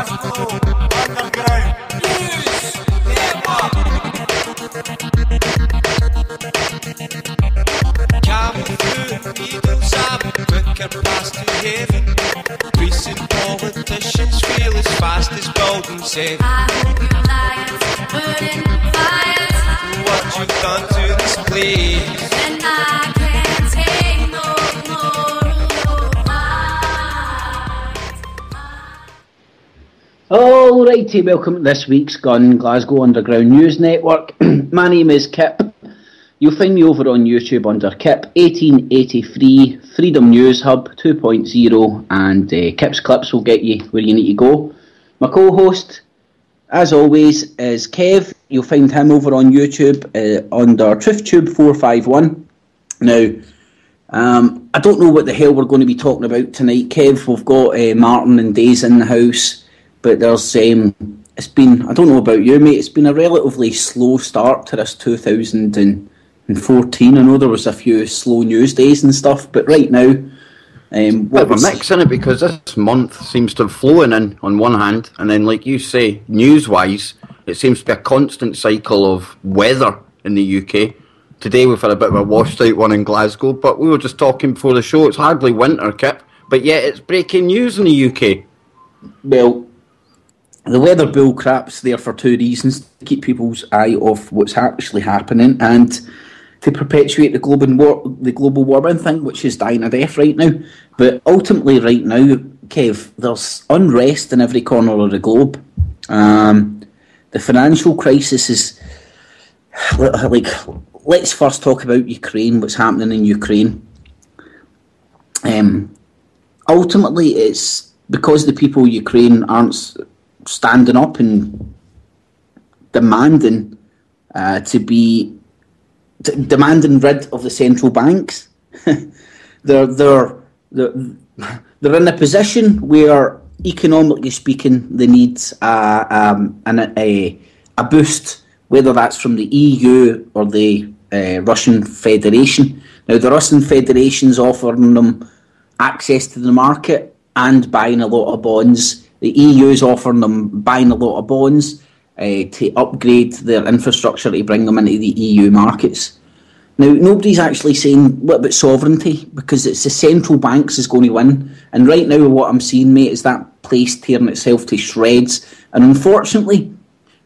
Glasgow Underground News Network. Coming through needles up quicker past to heaven. Recent politicians feel as fast as golden safe. I hope your lions burning fires. What you've done to this place. And I can't take no more of Alrighty, welcome to this week's G.U.N.N Glasgow Underground News Network. My name is Kip. You'll find me over on YouTube under Kip 1883, Freedom News Hub 2.0, and Kip's Clips will get you where you need to go. My co-host, as always, is Kev. You'll find him over on YouTube under TruthTube451. Now, I don't know what the hell we're going to be talking about tonight, Kev. We've got Martin and Days in the house, but there's it's been, I don't know about you, mate, it's been a relatively slow start to this 2014. I know there was a few slow news days and stuff, but right now, bit of a mix in it, because this month seems to have flown in on one hand, and then, like you say, news-wise, it seems to be a constant cycle of weather in the UK. Today we've had a bit of a washed-out one in Glasgow, but we were just talking before the show, it's hardly winter, Kip, but yet it's breaking news in the UK. Well, the weather bull crap's there for two reasons: to keep people's eye off what's actually happening, and to perpetuate the global warming thing, which is dying a death right now. But ultimately, right now, Kev, there's unrest in every corner of the globe. The financial crisis is like. Let's first talk about Ukraine. What's happening in Ukraine? Ultimately, it's because the people of Ukraine aren't standing up and demanding demanding rid of the central banks. they're in a position where, economically speaking, they need a boost, whether that's from the EU or the Russian Federation. Now, the Russian Federation's offering them access to the market and buying a lot of bonds. The EU is offering them buying a lot of bonds to upgrade their infrastructure to bring them into the EU markets. Now, nobody's actually saying what about sovereignty, because it's the central banks is going to win. And right now, what I'm seeing, mate, is that place tearing itself to shreds. And unfortunately,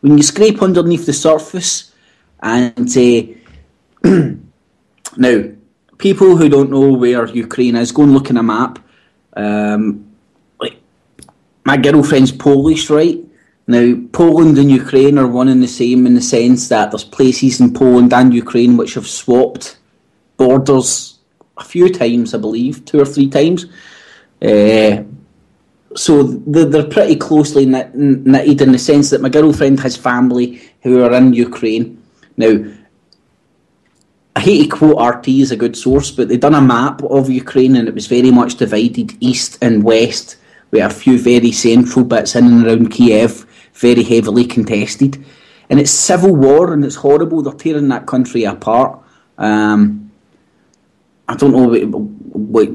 when you scrape underneath the surface and now, people who don't know where Ukraine is, go and look in a map. My girlfriend's Polish, right? Now, Poland and Ukraine are one and the same in the sense that there's places in Poland and Ukraine which have swapped borders a few times, I believe, 2 or 3 times. So they're pretty closely knitted in the sense that my girlfriend has family who are in Ukraine. Now, I hate to quote RT as a good source, but they've done a map of Ukraine and it was very much divided east and west, with a few very central bits in and around Kiev, very heavily contested. And it's civil war and it's horrible. They're tearing that country apart. I don't know, what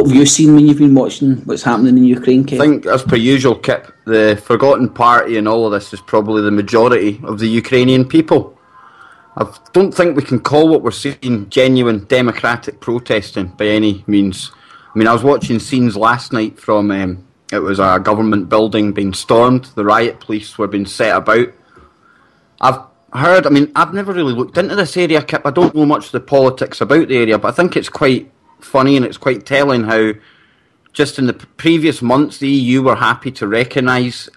have you seen when you've been watching what's happening in Ukraine, Kev? I think, as per usual, Kip, the forgotten party in all of this is probably the majority of the Ukrainian people. I don't think we can call what we're seeing genuine democratic protesting by any means. I mean, I was watching scenes last night from, it was a government building being stormed, the riot police were being set about. I've heard, I mean, I've never really looked into this area, Kip, I don't know much of the politics about the area, but I think it's quite funny and it's quite telling how just in the previous months the EU were happy to recognise,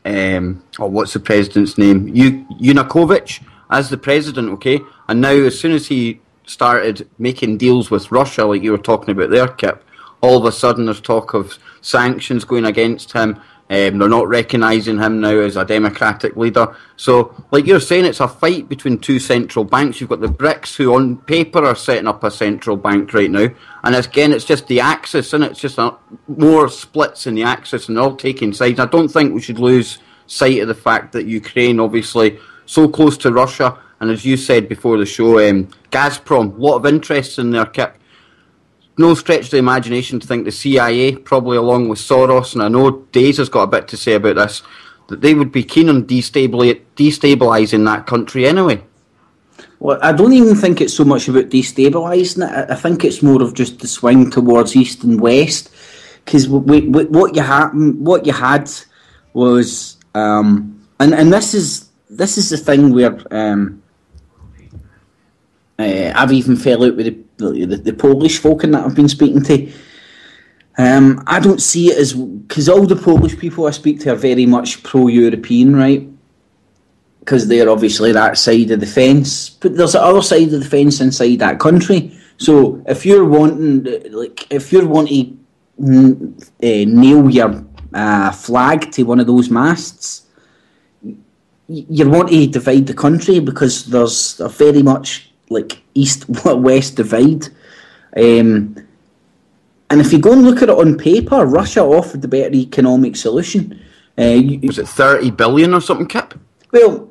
what's the president's name, Yanukovych as the president, okay? And now as soon as he started making deals with Russia, like you were talking about there, Kip, all of a sudden there's talk of sanctions going against him. They're not recognising him now as a democratic leader. So, like you're saying, it's a fight between two central banks. You've got the BRICS, who on paper are setting up a central bank right now. And again, it's just the axis, and it's just more splits in the axis, and they're all taking sides. I don't think we should lose sight of the fact that Ukraine, obviously, so close to Russia, and as you said before the show, Gazprom, a lot of interest in there, Kip. no stretch of the imagination to think the CIA, probably along with Soros, and I know Days has got a bit to say about this, that they would be keen on destabilising that country anyway. Well, I don't even think it's so much about destabilising it. I think it's more of just the swing towards east and west. Because what you had was, and this is the thing where I've even fell out with the Polish folk that I've been speaking to. I don't see it as, because all the Polish people I speak to are very much pro-European, right? Because they're obviously that side of the fence, but there's the other side of the fence inside that country. So if you're wanting to nail your flag to one of those masts, you want to divide the country, because there's a very much like east-west divide. And if you go and look at it on paper, Russia offered the better economic solution. Was it 30 billion or something, Kip? Well,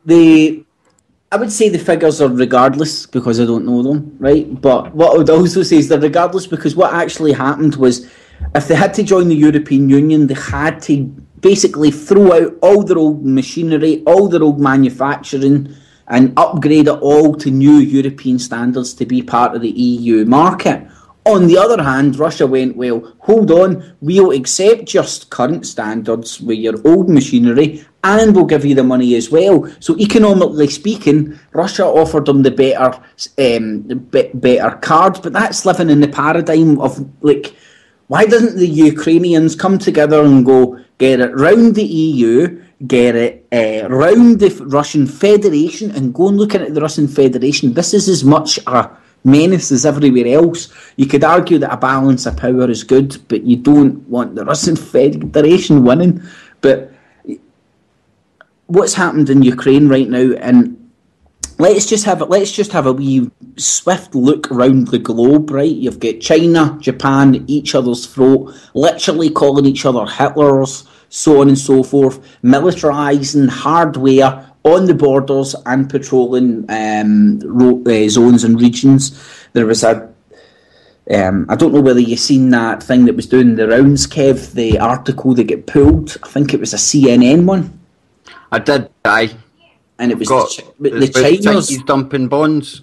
I would say the figures are regardless, because I don't know them, right? But what I would also say is they're regardless, because what actually happened was, if they had to join the European Union, they had to basically throw out all their old machinery, all their old manufacturing, and upgrade it all to new European standards to be part of the EU market. On the other hand, Russia went, well, hold on, we'll accept just current standards with your old machinery, and we'll give you the money as well. So economically speaking, Russia offered them the better cards, but that's living in the paradigm of, like, why doesn't the Ukrainians come together and go, get it round the EU, get it round the Russian Federation, and go and look at the Russian Federation? This is as much a menace as everywhere else. You could argue that a balance of power is good, but you don't want the Russian Federation winning. But what's happened in Ukraine right now, and let's just have a wee swift look around the globe, right? You've got China, Japan at each other's throat, literally calling each other Hitlers, so on and so forth, militarising hardware on the borders and patrolling zones and regions. There was I don't know whether you've seen that thing that was doing the rounds, Kev, the article that got pulled. I think it was a CNN one. I did, aye. And it was the Chinese dumping bonds.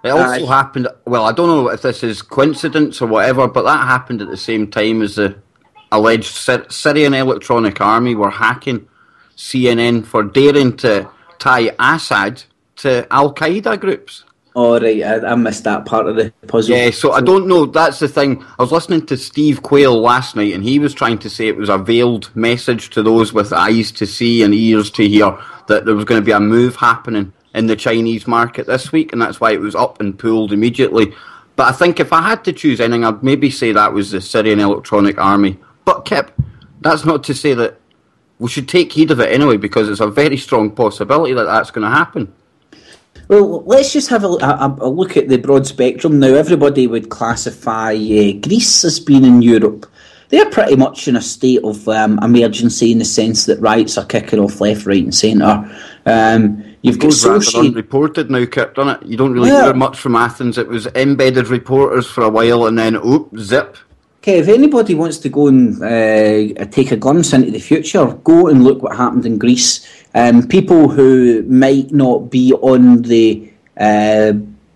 It also happened, well, I don't know if this is coincidence or whatever, but that happened at the same time as the alleged Syrian Electronic Army were hacking CNN for daring to tie Assad to Al-Qaeda groups. Oh, right, I missed that part of the puzzle. Yeah, so I don't know, that's the thing. I was listening to Steve Quayle last night, and he was trying to say it was a veiled message to those with eyes to see and ears to hear that there was going to be a move happening in the Chinese market this week, and that's why it was up and pulled immediately. But I think if I had to choose anything, I'd maybe say that was the Syrian Electronic Army. But Kip, that's not to say that we should take heed of it anyway, because it's a very strong possibility that that's going to happen. Well, let's just have a look at the broad spectrum now. Everybody would classify Greece as being in Europe. They're pretty much in a state of emergency, in the sense that riots are kicking off left, right and centre. You've got rather unreported now, Kip, doesn't it? You don't really hear much from Athens. It was embedded reporters for a while, and then, zip. Okay, if anybody wants to go and take a glimpse into the future, go and look what happened in Greece. People who might not be on the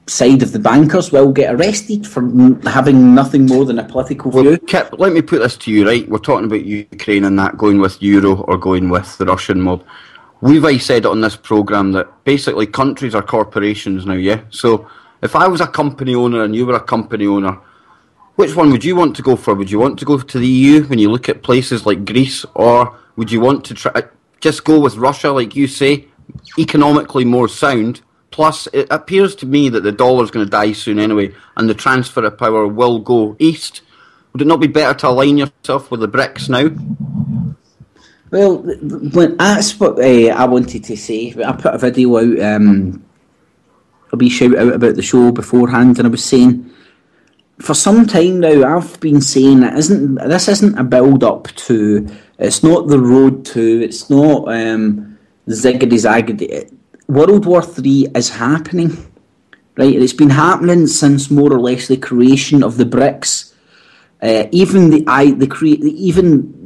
side of the bankers will get arrested for having nothing more than a political view. Well, Kip, let me put this to you, right? We're talking about Ukraine and that, going with Euro or going with the Russian mob. We've said it on this programme that basically countries are corporations now, yeah? So if I was a company owner and you were a company owner, which one would you want to go for? Would you want to go to the EU when you look at places like Greece, or would you want to try just go with Russia, like you say, economically more sound? Plus, it appears to me that the dollar's going to die soon anyway, and the transfer of power will go east. Would it not be better to align yourself with the BRICS now? Well, that's what I wanted to say. I put a video out, a wee shout out about the show beforehand, and I was saying, for some time now, I've been saying this isn't a build-up to, it's not the road to, it's not ziggity-zaggity. World War III is happening. right? And it's been happening since more or less the creation of the BRICS. Even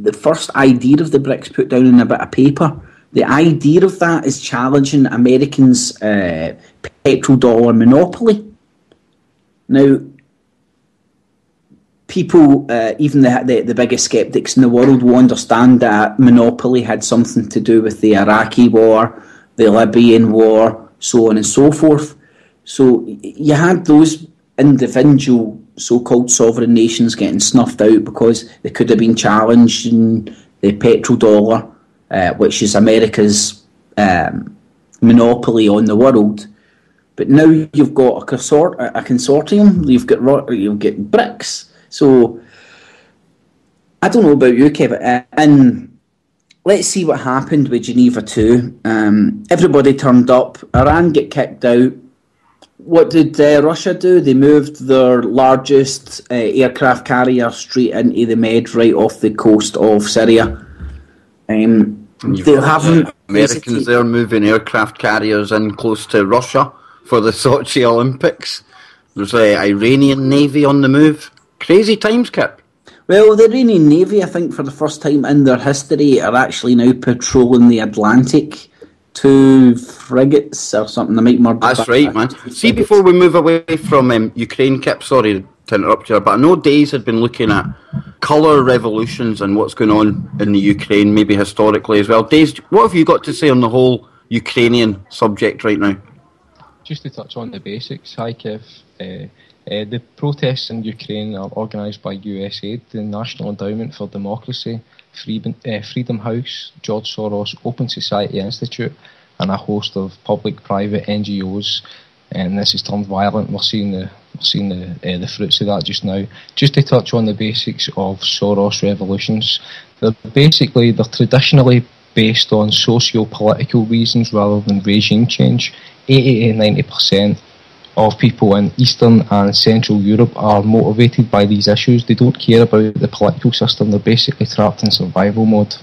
the first idea of the BRICS put down in a bit of paper. The idea of that is challenging Americans' petrodollar monopoly. Now, people, even the biggest skeptics in the world, will understand that monopoly had something to do with the Iraqi war, the Libyan war, so on and so forth. So you had those individual so-called sovereign nations getting snuffed out because they could have been challenging the petrodollar, which is America's monopoly on the world. But now you've got a consortium. You've got BRICS. So I don't know about you, Kevin. And let's see what happened with Geneva 2. Everybody turned up. Iran get kicked out. What did Russia do? They moved their largest aircraft carrier straight into the Med, right off the coast of Syria. They haven't. Americans there moving aircraft carriers in close to Russia for the Sochi Olympics. There's an Iranian Navy on the move. Crazy times, Kip. Well, the Iranian Navy, I think, for the first time in their history, are actually now patrolling the Atlantic. 2 frigates or something. They might murder. That's right, man. See, before we move away from Ukraine, Kip, sorry to interrupt you, but I know Days had been looking at colour revolutions and what's going on in the Ukraine, maybe historically as well. Days, what have you got to say on the whole Ukrainian subject right now? Just to touch on the basics, hi Kev. The protests in Ukraine are organised by USAID, the National Endowment for Democracy, Freedom House, George Soros Open Society Institute, and a host of public-private NGOs. And this has turned violent. We're seeing the fruits of that just now. Just to touch on the basics of Soros revolutions, they're traditionally based on socio-political reasons rather than regime change. 80 to 90% of people in Eastern and Central Europe are motivated by these issues. They don't care about the political system. They're basically trapped in survival mode.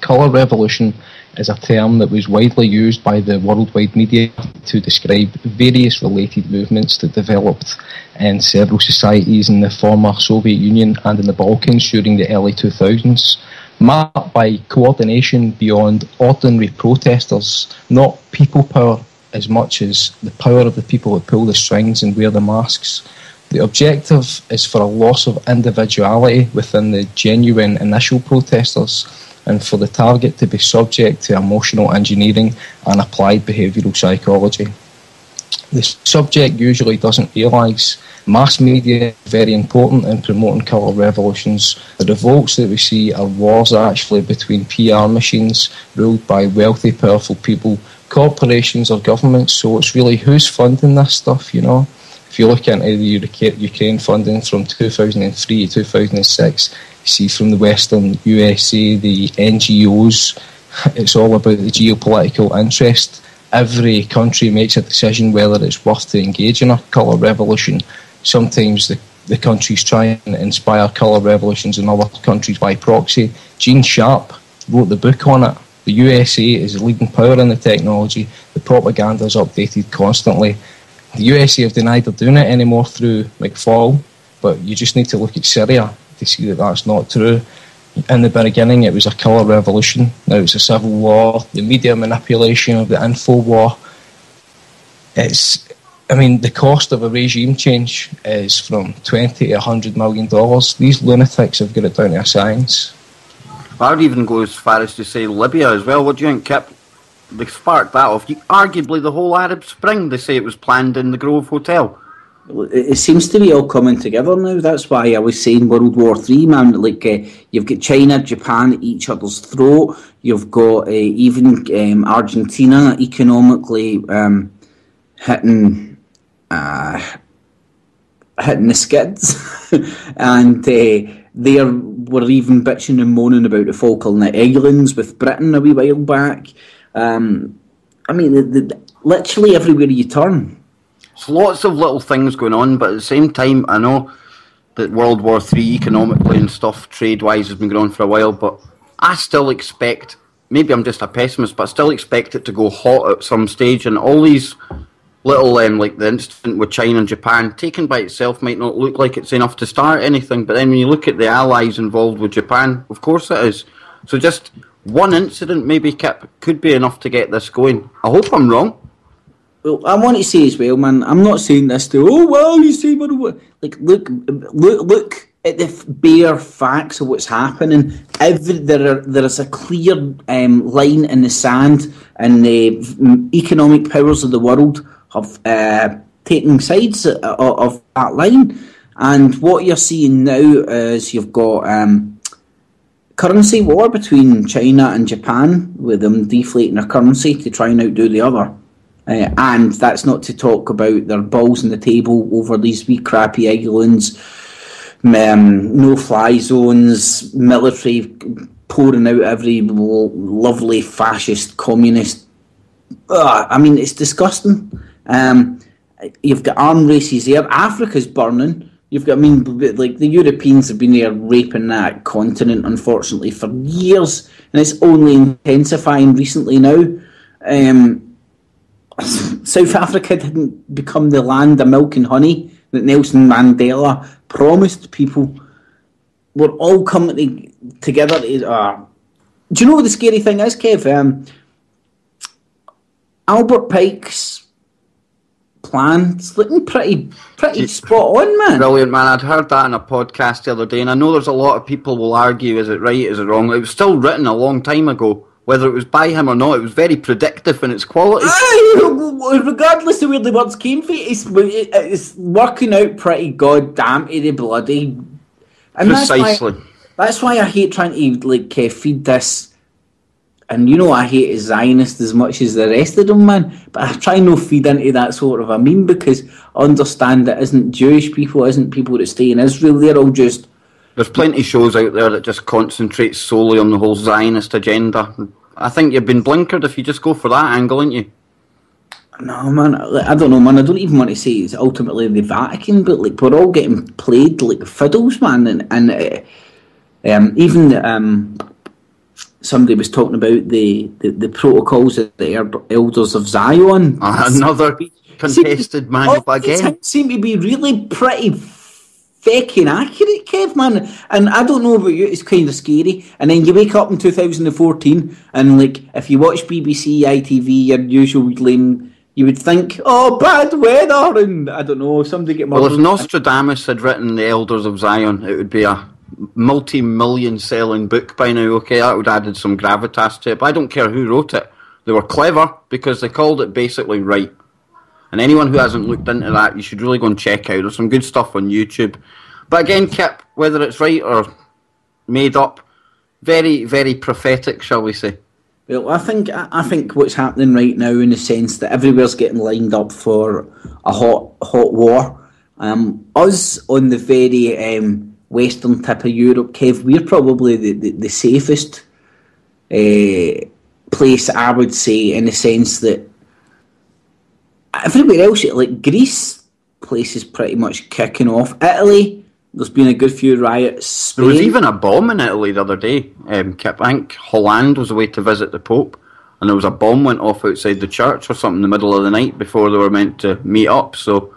Colour revolution is a term that was widely used by the worldwide media to describe various related movements that developed in several societies in the former Soviet Union and in the Balkans during the early 2000s, marked by coordination beyond ordinary protesters, not people power as much as the power of the people that pull the strings and wear the masks. The objective is for a loss of individuality within the genuine initial protesters and for the target to be subject to emotional engineering and applied behavioural psychology. The subject usually doesn't realise mass media is very important in promoting colour revolutions. The revolts that we see are wars actually between PR machines ruled by wealthy, powerful people, corporations or governments. So it's really who's funding this stuff, you know. If you look into the Ukraine funding from 2003 to 2006, you see from the Western USA, the NGOs, it's all about the geopolitical interest. Every country makes a decision whether it's worth to engage in a colour revolution. Sometimes the countries try and inspire colour revolutions in other countries by proxy. Gene Sharp wrote the book on it. The USA is the leading power in the technology. The propaganda is updated constantly. The USA have denied they're doing it anymore through McFaul, but you just need to look at Syria to see that that's not true. In the beginning, it was a colour revolution. Now it's a civil war. The media manipulation of the info war. The cost of a regime change is from $20 to $100 million. These lunatics have got it down to a science. I would even go as far as to say Libya as well. What do you think, Kip? They sparked that off. Arguably the whole Arab Spring, they say it was planned in the Grove Hotel. It seems to be all coming together now. That's why I was saying World War III, man. Like, you've got China, Japan at each other's throat. You've got even Argentina economically hitting the skids. And they were even bitching and moaning about the Falkland Islands with Britain a wee while back. Literally everywhere you turn. There's lots of little things going on, but at the same time, I know that World War III economically and stuff, trade-wise, has been going on for a while, but I still expect, maybe I'm just a pessimist, but I still expect it to go hot at some stage, and all these little, like the incident with China and Japan, taken by itself might not look like it's enough to start anything, but then when you look at the allies involved with Japan, of course it is. So just one incident, maybe, Kip, could be enough to get this going. I hope I'm wrong. Well, I want to say as well, man, I'm not saying this to, oh, well, you say, like, look at the bare facts of what's happening. There is a clear line in the sand, and the economic powers of the world have taken sides of that line. And what you're seeing now is you've got currency war between China and Japan, with them deflating their currency to try and outdo the other. And that's not to talk about their balls on the table over these wee crappy islands, no-fly zones, military pouring out every lovely fascist communist. I mean, it's disgusting. You've got armed races there. Africa's burning. You've got, I mean, like the Europeans have been there raping that continent, unfortunately, for years, and it's only intensifying recently now. South Africa didn't become the land of milk and honey that Nelson Mandela promised people. We're all coming together. Do you know what the scary thing is, Kev? Albert Pike's plan's looking pretty spot on, man. Brilliant, man. I'd heard that in a podcast the other day, and I know there's a lot of people will argue, is it right, is it wrong? It was still written a long time ago. Whether it was by him or not, it was very predictive in its quality. Regardless of where the words came from, it's working out pretty goddamn to the bloody. And precisely. That's why I hate trying to feed this. And you know, I hate a Zionist as much as the rest of them, man. But I try not to feed into that sort of a meme, because I understand it isn't Jewish people, isn't people that stay in Israel. They're all just. There's plenty of shows out there that just concentrate solely on the whole Zionist agenda. I think you've been blinkered if you just go for that angle, ain't you? No, man, I don't know, man. I don't even want to say it's ultimately the Vatican, but like we're all getting played like fiddles, man. And even somebody was talking about the protocols of the Elders of Zion. Another contested man again. Seem to be really pretty fucking accurate, Kev, man. And I don't know about you, it's kind of scary. And then you wake up in 2014, and like if you watch BBC, ITV, your usual lame, you would think, oh, bad weather, and I don't know, somebody get more. Well, if Nostradamus had written The Elders of Zion, it would be a multi-million selling book by now. Okay, that would have added some gravitas to it, but I don't care who wrote it. They were clever because they called it basically right. And anyone who hasn't looked into that, you should really go and check out. There's some good stuff on YouTube. But again, Kip, whether it's right or made up, very, very prophetic, shall we say. Well, I think what's happening right now, in the sense that everywhere's getting lined up for a hot war. Us on the very western tip of Europe, Kev, we're probably the safest place, I would say, in the sense that everywhere else, like Greece, place is pretty much kicking off. Italy, there's been a good few riots. Spain. There was even a bomb in Italy the other day, Kip. I think Holland was away to visit the Pope, and there was a bomb went off outside the church or something in the middle of the night before they were meant to meet up. So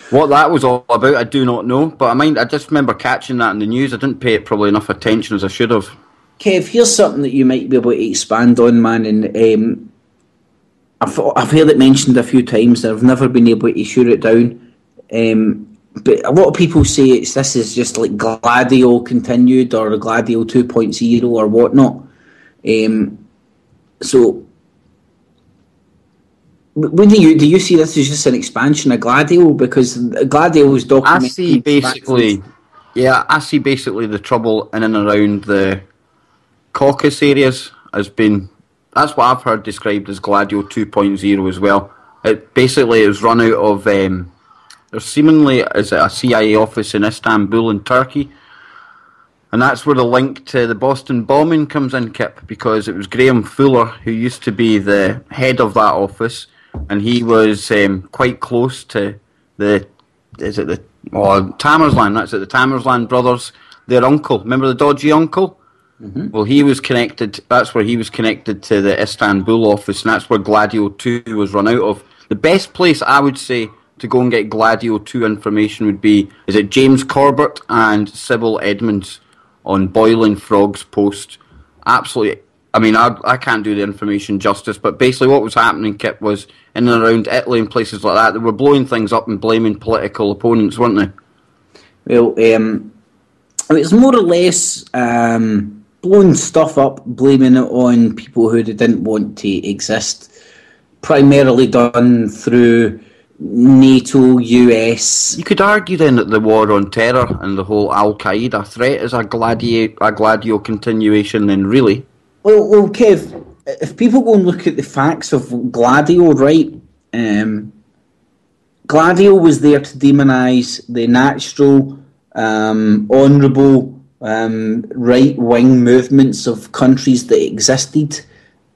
what that was all about, I do not know. But I just remember catching that in the news. I didn't pay it probably enough attention as I should have. Kev, here's something that you might be able to expand on, man, and I've heard it mentioned a few times, and I've never been able to shoot it down. But a lot of people say this is just like Gladio continued, or Gladio 2.0 or whatnot. So, what do you see this as just an expansion of Gladio? Because Gladio was documented. I see basically the trouble in and around the Caucasus areas has been. That's what I've heard described as Gladio 2.0 as well. It was run out of. There's seemingly is a CIA office in Istanbul in Turkey, and that's where the link to the Boston bombing comes in, Kip, because it was Graham Fuller who used to be the head of that office, and he was quite close to the Tamersland. That's it, the Tamersland brothers, their uncle. Remember the dodgy uncle? Mm-hmm. Well, he was connected. That's where he was connected to the Istanbul office, and that's where Gladio 2 was run out of. The best place I would say to go and get Gladio 2 information would be, is it James Corbett and Sybil Edmonds on Boiling Frogs post. Absolutely, I mean, I can't do the information justice, but basically what was happening, Kip, was in and around Italy and places like that, they were blowing things up and blaming political opponents, weren't they? Well, it was more or less blowing stuff up, blaming it on people who they didn't want to exist, primarily done through NATO, US. You could argue then that the war on terror and the whole Al-Qaeda threat is a Gladio continuation then, really. Well, Kev, if people go and look at the facts of Gladio, right, Gladio was there to demonise the natural, honourable, right-wing movements of countries that existed,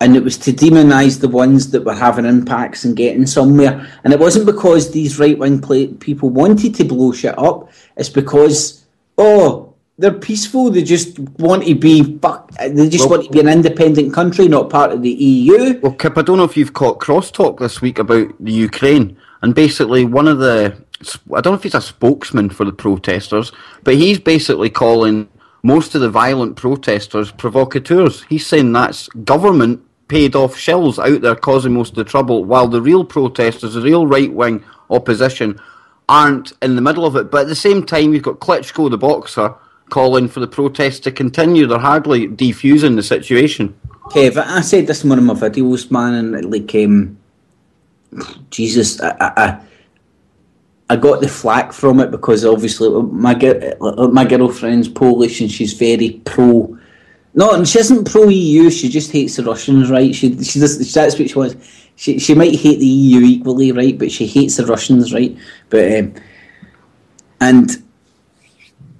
and it was to demonise the ones that were having impacts and getting somewhere. And it wasn't because these right-wing people wanted to blow shit up, it's because, they're peaceful, they just want to be want to be an independent country, not part of the EU. Well, Kip, I don't know if you've caught crosstalk this week about the Ukraine, and basically one of the, I don't know if he's a spokesman for the protesters, but he's basically calling most of the violent protesters provocateurs. He's saying that's government paid off shells out there causing most of the trouble, while the real protesters, the real right-wing opposition, aren't in the middle of it. But at the same time, you've got Klitschko, the boxer, calling for the protests to continue. They're hardly defusing the situation. Kev, I said this in one of my videos, man, and like, Jesus, I got the flack from it because obviously my girlfriend's Polish and she's very pro. No, she isn't pro EU. She just hates the Russians, right? She does, that's what she wants. She might hate the EU equally, right? But she hates the Russians, right? But and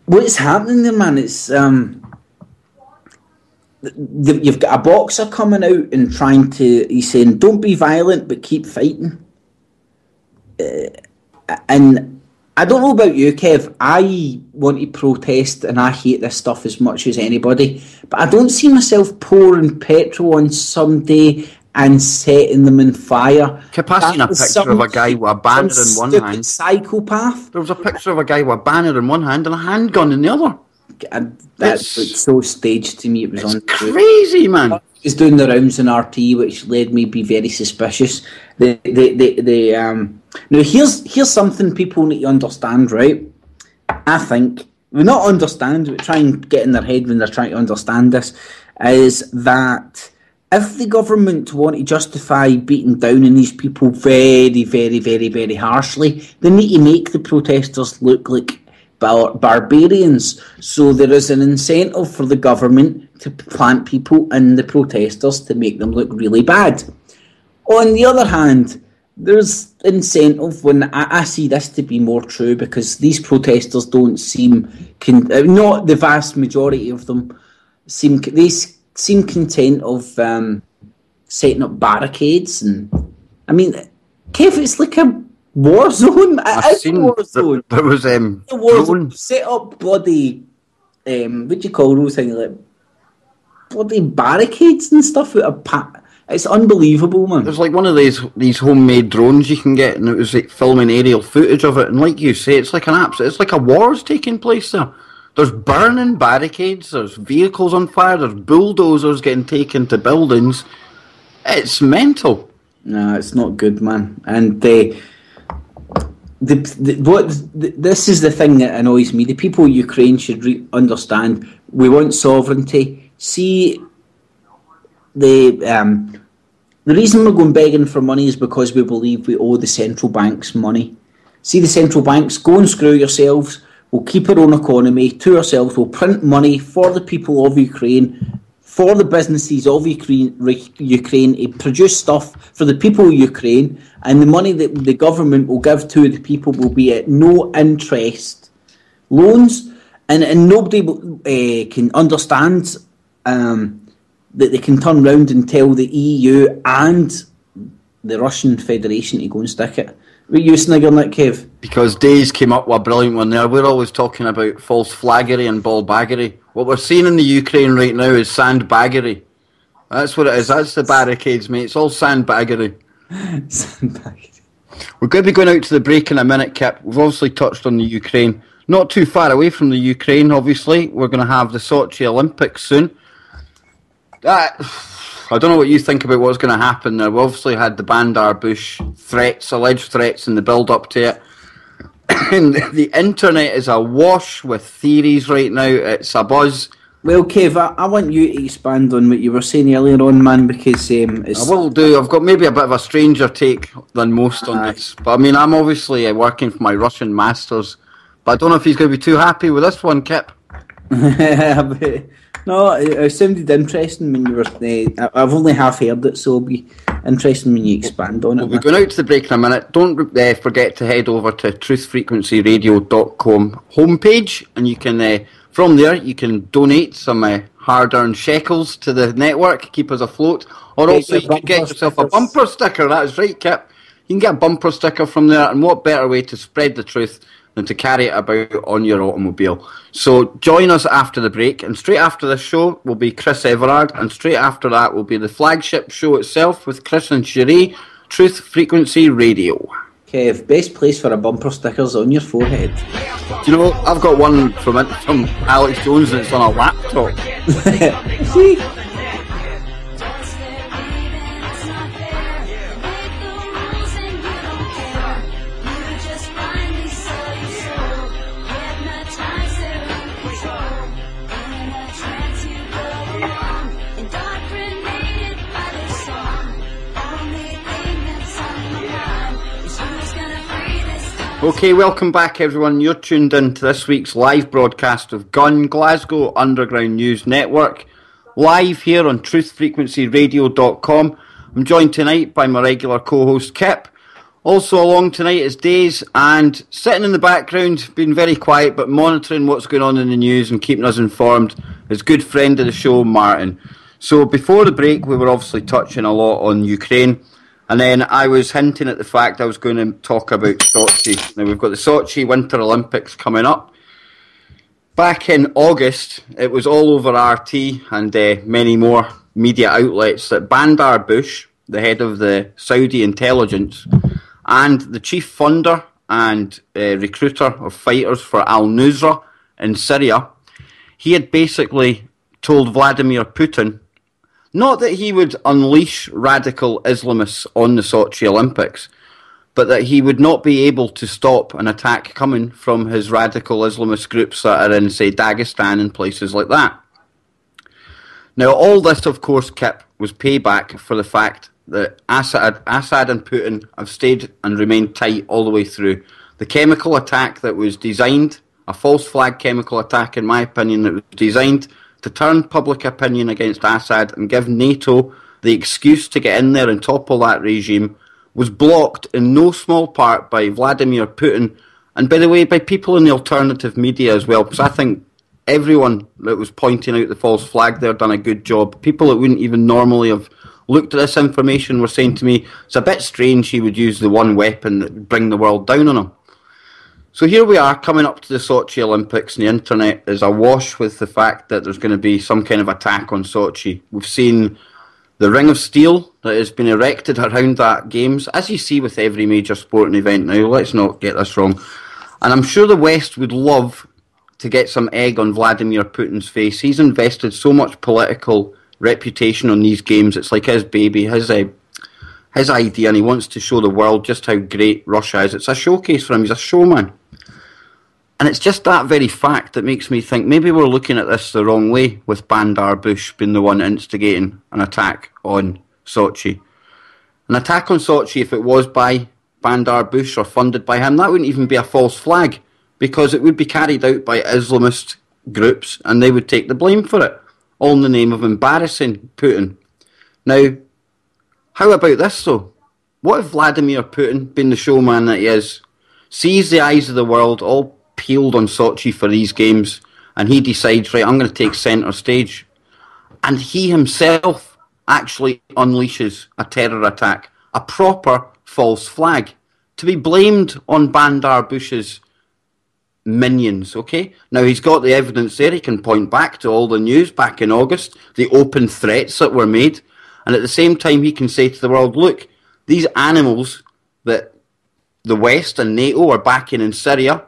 what's happening there, man? It's you've got a boxer coming out and trying to. He's saying, "Don't be violent, but keep fighting." And I don't know about you, Kev. I want to protest and I hate this stuff as much as anybody, but I don't see myself pouring petrol on somebody and setting them on fire. Keep I seen a picture of a guy with a banner in one hand. Psychopath. There was a picture of a guy with a banner in one hand and a handgun in the other. And that's so staged to me. It was crazy, man. He's doing the rounds in RT, which led me to be very suspicious. Now here's something people need to understand, right? I think not understand, but try and get in their head when they're trying to understand this, is that if the government want to justify beating down on these people very, very, very, very harshly, they need to make the protesters look like barbarians. So there is an incentive for the government to plant people in the protesters to make them look really bad. On the other hand, there's incentive when I see this to be more true, because these protesters don't seem, not the vast majority of them, seem content of setting up barricades. And I mean, Kev, it's like a war zone. I've seen war zone. There was war zone. Set up bloody what do you call those things, like bloody barricades and stuff with a It's unbelievable, man. There's like one of these homemade drones you can get, and it was like filming aerial footage of it. And like you say, it's like it's like a war's taking place there. There's burning barricades. There's vehicles on fire. There's bulldozers getting taken to buildings. It's mental. No, it's not good, man. And this is the thing that annoys me. The people of Ukraine should understand. We want sovereignty. See, the reason we're going begging for money is because we believe we owe the central banks money. See, the central banks, go and screw yourselves. We'll keep our own economy to ourselves. We'll print money for the people of Ukraine, for the businesses of Ukraine to produce stuff for the people of Ukraine, and the money that the government will give to the people will be at no interest loans, and nobody can understand that they can turn around and tell the EU and the Russian Federation to go and stick it. Were you sniggering that, Kev? Because Days came up with a brilliant one there. We're always talking about false flaggery and ballbaggery. What we're seeing in the Ukraine right now is sandbaggery. That's what it is. That's the barricades, mate. It's all sandbaggery. Sandbaggery. We're going to be going out to the break in a minute, Kip. We've obviously touched on the Ukraine. Not too far away from the Ukraine, obviously. We're going to have the Sochi Olympics soon. I don't know what you think about what's going to happen there. We obviously had the Bandar Bush threats, alleged threats in the build-up to it. And the internet is awash with theories right now. It's a buzz. Well, Kev, I want you to expand on what you were saying earlier on, man, because it's... I will do. I've got maybe a bit of a stranger take than most on this. But I mean, I'm obviously working for my Russian masters. But I don't know if he's going to be too happy with this one, Kip. No, it sounded interesting when you were... I've only half heard it, so it'll be interesting when you expand on it. We'll be going out to the break in a minute. Don't forget to head over to truthfrequencyradio.com homepage, and you can... from there, you can donate some hard-earned shekels to the network, keep us afloat, or also you can get yourself a bumper sticker. That is right, Kip. You can get a bumper sticker from there, and what better way to spread the truth than to carry it about on your automobile. So join us after the break, and straight after this show will be Chris Everard, and straight after that will be the flagship show itself with Chris and Cherie, Truth Frequency Radio. Kev, best place for a bumper sticker's on your forehead. Do you know, I've got one from Alex Jones and it's on a laptop. See? Okay, welcome back everyone. You're tuned in to this week's live broadcast of G.U.N.N, Glasgow Underground News Network, live here on truthfrequencyradio.com. I'm joined tonight by my regular co-host Kip. Also along tonight is Days, and sitting in the background, being very quiet but monitoring what's going on in the news and keeping us informed, is good friend of the show, Martin. So before the break, we were obviously touching a lot on Ukraine. And then I was hinting at the fact I was going to talk about Sochi. Now, we've got the Sochi Winter Olympics coming up. Back in August, it was all over RT and many more media outlets that Bandar Bush, the head of the Saudi intelligence, and the chief funder and recruiter of fighters for al-Nusra in Syria, he had basically told Vladimir Putin not that he would unleash radical Islamists on the Sochi Olympics, but that he would not be able to stop an attack coming from his radical Islamist groups that are in, say, Dagestan and places like that. Now, all this, of course, Kip, was payback for the fact that Assad and Putin have stayed and remained tight all the way through. The chemical attack that was designed, a false flag chemical attack, in my opinion, that was designed to turn public opinion against Assad and give NATO the excuse to get in there and topple that regime, was blocked in no small part by Vladimir Putin, and by the way, by people in the alternative media as well, because I think everyone that was pointing out the false flag there done a good job. People that wouldn't even normally have looked at this information were saying to me, it's a bit strange he would use the one weapon that would bring the world down on him. So here we are, coming up to the Sochi Olympics, and the internet is awash with the fact that there's going to be some kind of attack on Sochi. We've seen the ring of steel that has been erected around that games, as you see with every major sporting event now. Let's not get this wrong. And I'm sure the West would love to get some egg on Vladimir Putin's face. He's invested so much political reputation on these games. It's like his baby, his idea, and he wants to show the world just how great Russia is. It's a showcase for him. He's a showman. And it's just that very fact that makes me think maybe we're looking at this the wrong way, with Bandar Bush being the one instigating an attack on Sochi. An attack on Sochi, if it was by Bandar Bush or funded by him, that wouldn't even be a false flag, because it would be carried out by Islamist groups and they would take the blame for it, all in the name of embarrassing Putin. Now, how about this though? What if Vladimir Putin, being the showman that he is, sees the eyes of the world all peeled on Sochi for these games, and he decides, right, I'm going to take centre stage, and he himself actually unleashes a terror attack, a proper false flag, to be blamed on Bandar Bush's minions, okay? Now, he's got the evidence there. He can point back to all the news back in August, the open threats that were made, and at the same time he can say to the world, look, these animals that the West and NATO are backing in Syria.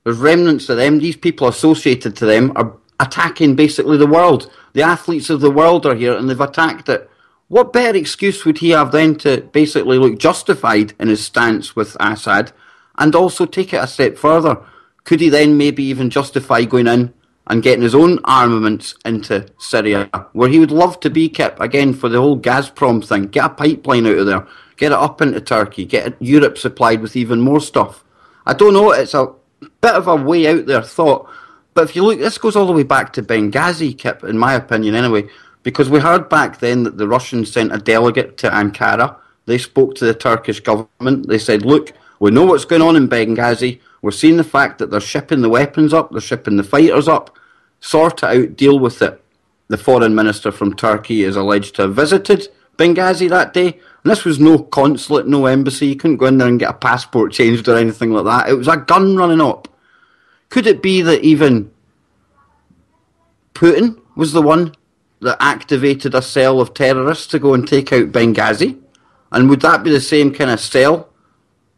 There's remnants of them. These people associated to them are attacking basically the world. The athletes of the world are here and they've attacked it. What better excuse would he have then to basically look justified in his stance with Assad and also take it a step further? Could he then maybe even justify going in and getting his own armaments into Syria, where he would love to be, Kip, again, for the whole Gazprom thing? Get a pipeline out of there, get it up into Turkey, get Europe supplied with even more stuff. I don't know, it's a bit of a way out there thought, but if you look, this goes all the way back to Benghazi, Kip, in my opinion anyway, because we heard back then that the Russians sent a delegate to Ankara. They spoke to the Turkish government. They said, look, we know what's going on in Benghazi. We're seeing the fact that they're shipping the weapons up, they're shipping the fighters up. Sort it out, deal with it. The foreign minister from Turkey is alleged to have visited Benghazi that day. And this was no consulate, no embassy. You couldn't go in there and get a passport changed or anything like that. It was a gun running up. Could it be that even Putin was the one that activated a cell of terrorists to go and take out Benghazi? And would that be the same kind of cell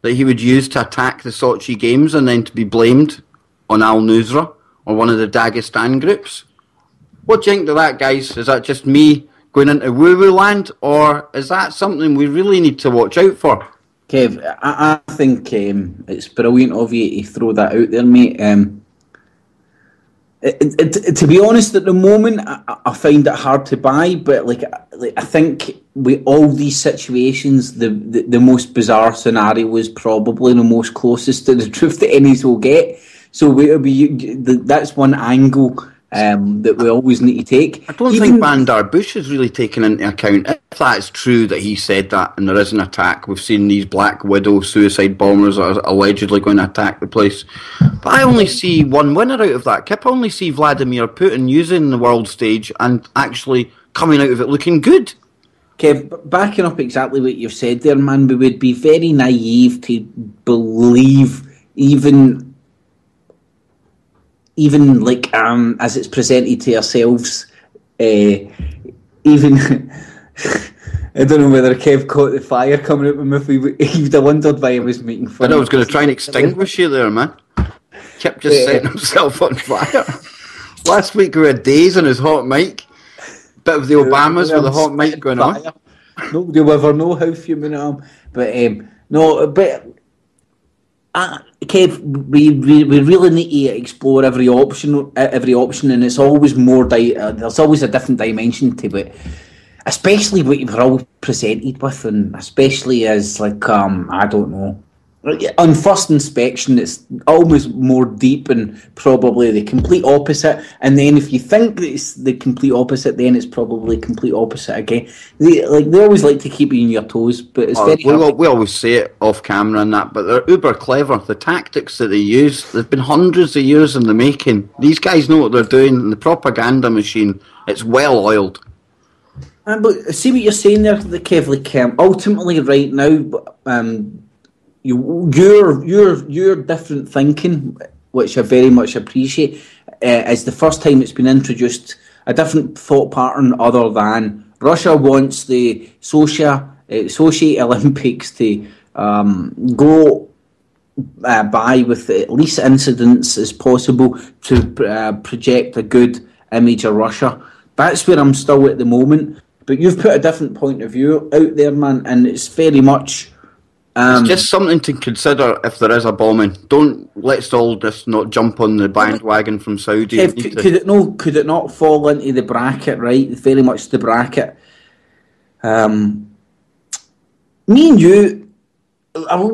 that he would use to attack the Sochi Games and then to be blamed on Al-Nusra or one of the Dagestan groups? What do you think of that, guys? Is that just me going into woo-woo land, or is that something we really need to watch out for? Kev, I think it's brilliant of you to throw that out there, mate. To be honest, at the moment, I find it hard to buy, but I think with all these situations, the most bizarre scenario is probably the most closest to the truth that any will get. So that's one angle that we always need to take. I don't think Bandar Bush is really taken into account. If that's true that he said that and there is an attack, we've seen these Black Widow suicide bombers that are allegedly going to attack the place. But I only see one winner out of that, Kip. I only see Vladimir Putin using the world stage and actually coming out of it looking good. Kev, backing up exactly what you've said there, man, we would be very naive to believe even like as it's presented to ourselves, even I don't know whether Kev caught the fire coming out of my mouth. He would have wondered why I was making fun. I was going to try and extinguish you there, man. Kept just setting himself on fire. Last week we had Days on his hot mic. Bit of the Obamas with a hot mic going on. Nobody will ever know how fuming I am. But no, but Kev, we really need to explore every option, and it's always more. There's always a different dimension to it, especially what you're all presented with, and especially as like I don't know. On first inspection, it's almost more deep and probably the complete opposite. And then if you think that it's the complete opposite, then it's probably complete opposite again. They always like to keep you on your toes, but it's very hard. We always say it off camera and that, but they're uber clever. The tactics that they use, they've been hundreds of years in the making. These guys know what they're doing, and the propaganda machine, it's well oiled. But see what you're saying there, Kev. Like, ultimately, right now, your different thinking, which I very much appreciate, is the first time it's been introduced a different thought pattern other than Russia wants the Sochi Olympics to go by with the least incidents as possible to project a good image of Russia. That's where I'm still at the moment. But you've put a different point of view out there, man, and it's very much... it's just something to consider if there is a bombing. Let's all just not jump on the bandwagon from Saudi. Could it not fall into the bracket, right? Very much the bracket. Me and you,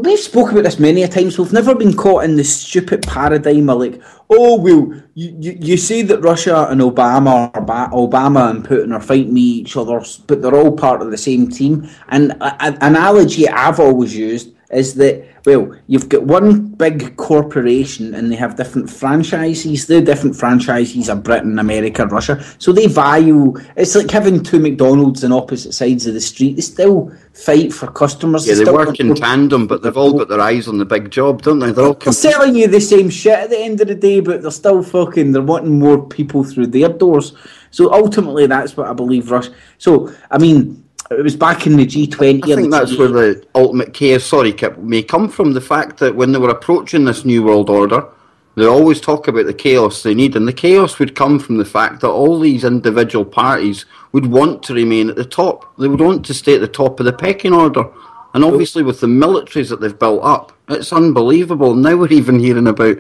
we've spoken about this many a times. We've never been caught in the stupid paradigm of like, oh well, you say that Russia and Obama and Putin are fighting each other, but they're all part of the same team. And an analogy I've always used is that, well, you've got one big corporation and they have different franchises. The different franchises are Britain, America, Russia. So they value, it's like having two McDonald's on opposite sides of the street. They still fight for customers. Yeah, they work in tandem, but they've all got their eyes on the big job, don't they? They're selling you the same shit at the end of the day, but they're still they're wanting more people through their doors. So ultimately, that's what I believe Russia. So, I mean, It was back in the G20. I think that's where the ultimate chaos, sorry, Kip, may come from. The fact that when they were approaching this new world order, they always talk about the chaos they need, and the chaos would come from the fact that all these individual parties would want to remain at the top. They would want to stay at the top of the pecking order. And obviously with the militaries that they've built up, it's unbelievable. Now we're even hearing about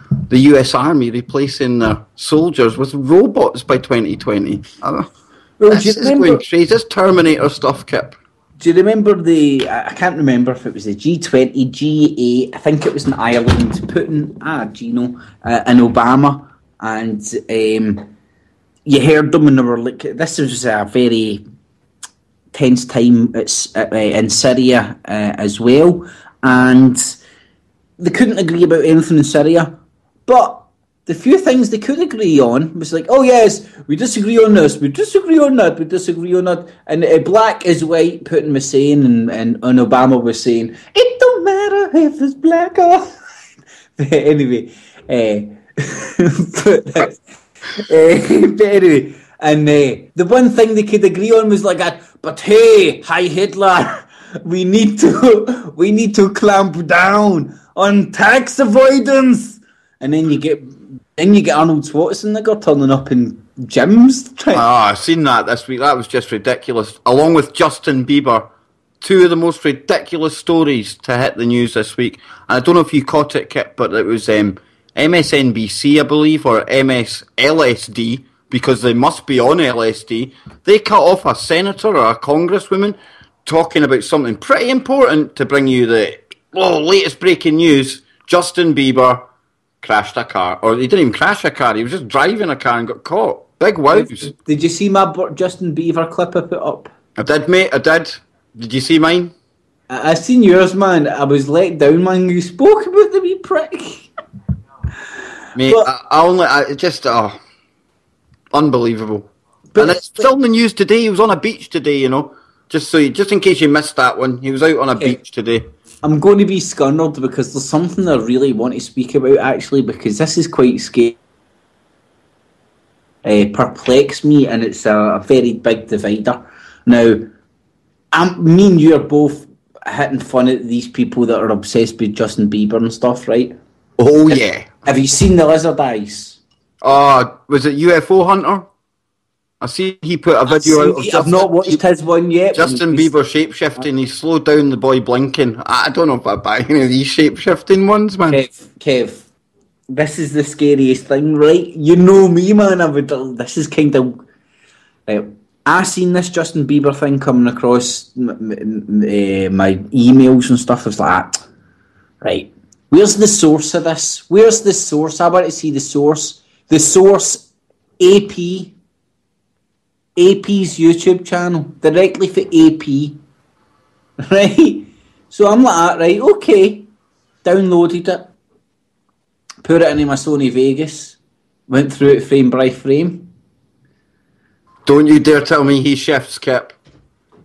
the US Army replacing their soldiers with robots by 2020. This is going crazy. This Terminator stuff, Kip. Do you remember I can't remember if it was the G20, G8, I think it was in Ireland, Putin, Gino, and Obama, and you heard them and they were like, this was a very tense time in Syria as well, and they couldn't agree about anything in Syria, but the few things they could agree on was like, oh yes, we disagree on this, we disagree on that, we disagree on that. And black is white, Putin was saying, and Obama was saying, it don't matter if it's black or white. But anyway, and the one thing they could agree on was like that, but hey, hi Hitler, we need to clamp down on tax avoidance. And then you get Arnold Schwarzenegger turning up in gyms. I've seen that this week. That was just ridiculous. Along with Justin Bieber, two of the most ridiculous stories to hit the news this week. And I don't know if you caught it, Kip, but it was MSNBC, I believe, or MSLSD, because they must be on LSD. They cut off a senator or a congresswoman talking about something pretty important to bring you the latest breaking news. Justin Bieber crashed a car, or he didn't even crash a car, he was just driving a car and got caught. Big wows. Did you see my Justin Bieber clip I put up? I did, mate, I did. Did you see mine? I seen yours, man. I was let down, man. You spoke about the wee prick. Mate, unbelievable. And it's still in the news today. He was on a beach today, you know. Just in case you missed that one, he was out on a beach today. I'm going to be scunnered because there's something I really want to speak about, actually, because this is quite scary. Perplex me, and it's a very big divider. Now, me and you are both hitting fun at these people that are obsessed with Justin Bieber and stuff, right? Oh, yeah. Have you seen the lizard eyes? Was it UFO Hunter? I see he put a video out of I've not watched his one yet. Justin Bieber shapeshifting. He slowed down the boy blinking. I don't know if I buy any of these shapeshifting ones, man. Kev, this is the scariest thing, right? You know me, man. This is kind of... I seen this Justin Bieber thing coming across my emails and stuff. I was like, right, where's the source of this? Where's the source? I want to see the source. The source, AP's YouTube channel, directly for AP, right? So I'm like, right, okay, downloaded it, put it into my Sony Vegas, went through it frame by frame. Don't you dare tell me he shifts, Kip.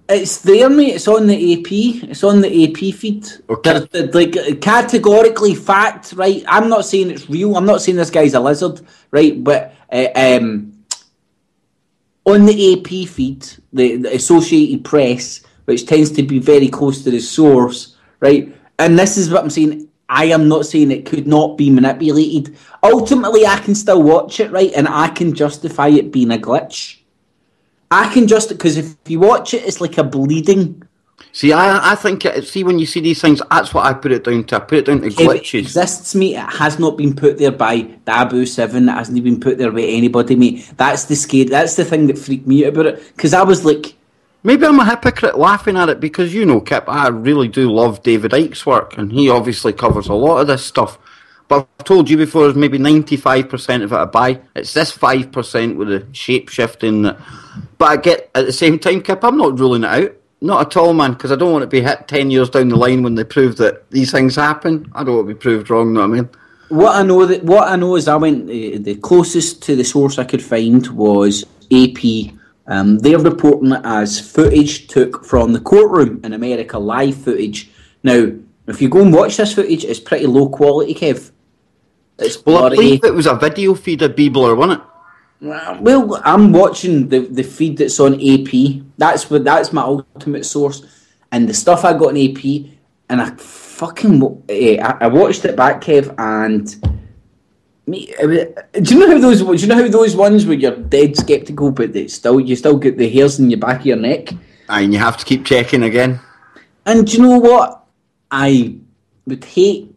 It's there, mate. It's on the AP. It's on the AP feed. Okay. They're like categorically fact, right? I'm not saying it's real. I'm not saying this guy's a lizard, right? But on the AP feed, the Associated Press, which tends to be very close to the source, right? And this is what I'm saying. I am not saying it could not be manipulated. Ultimately, I can still watch it, right? And I can justify it being a glitch. I can because if you watch it, it's like a bleeding. See, I think, when you see these things, that's what I put it down to. I put it down to glitches. It exists, mate. It has not been put there by W7. It hasn't been put there by anybody, mate. That's the thing that freaked me out about it. Because I was like... Maybe I'm a hypocrite laughing at it because, you know, Kip, I really do love David Icke's work, and he obviously covers a lot of this stuff. But I've told you before, there's maybe 95% of it I buy. It's this 5% with the shape-shifting. But I get, at the same time, Kip, I'm not ruling it out. Not at all, man, because I don't want to be hit 10 years down the line when they prove that these things happen. I don't want to be proved wrong, you know what I mean? What I know is I went, the closest to the source I could find was AP. They're reporting it as footage took from the courtroom in America, live footage. Now, if you go and watch this footage, it's pretty low quality, Kev. It's blurry. I believe it was a video feed of Bieber, wasn't it? Well, I'm watching the feed that's on AP. That's my ultimate source, and the stuff I got on AP, and I fucking I watched it back, Kev, and do you know how those? Do you know how those ones where you're dead skeptical, but you still get the hairs in your back of your neck, and you have to keep checking again. And do you know what? I would hate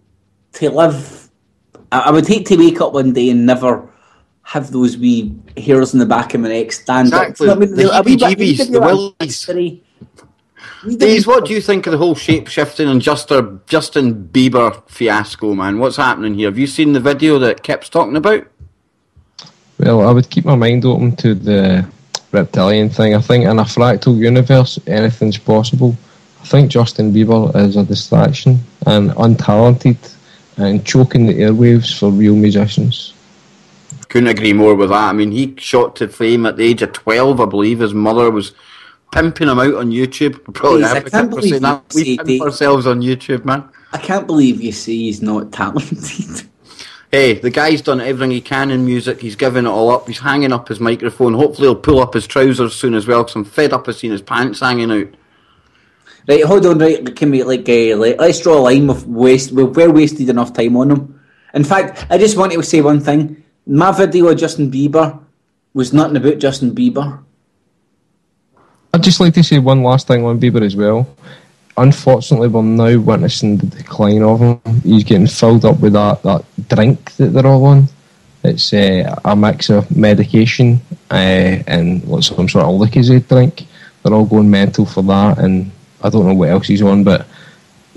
to live. I would hate to wake up one day and never have those wee hairs in the back of my neck stand exactly. up. The heebie-jeebies, the willies. Deez, what do you think of the whole shape-shifting and Justin Bieber fiasco, man? What's happening here? Have you seen the video that Kip's talking about? Well, I would keep my mind open to the reptilian thing. I think in a fractal universe, anything's possible. I think Justin Bieber is a distraction and untalented and choking the airwaves for real musicians. Couldn't agree more with that. I mean, he shot to fame at the age of 12, I believe. His mother was pimping him out on YouTube. We're probably hypocrite saying that. We pimp ourselves on YouTube, man. I can't believe you say he's not talented. Hey, the guy's done everything he can in music. He's given it all up. He's hanging up his microphone. Hopefully he'll pull up his trousers soon as well, because I'm fed up of seeing his pants hanging out. Right, hold on, right, can we, let's draw a line. We've well wasted enough time on him. In fact, I just want to say one thing. My video of Justin Bieber was nothing about Justin Bieber. I'd just like to say one last thing on Bieber as well. Unfortunately, we're now witnessing the decline of him. He's getting filled up with that drink that they're all on. It's a mix of medication and some sort of Lucozade drink. They're all going mental for that, and I don't know what else he's on, but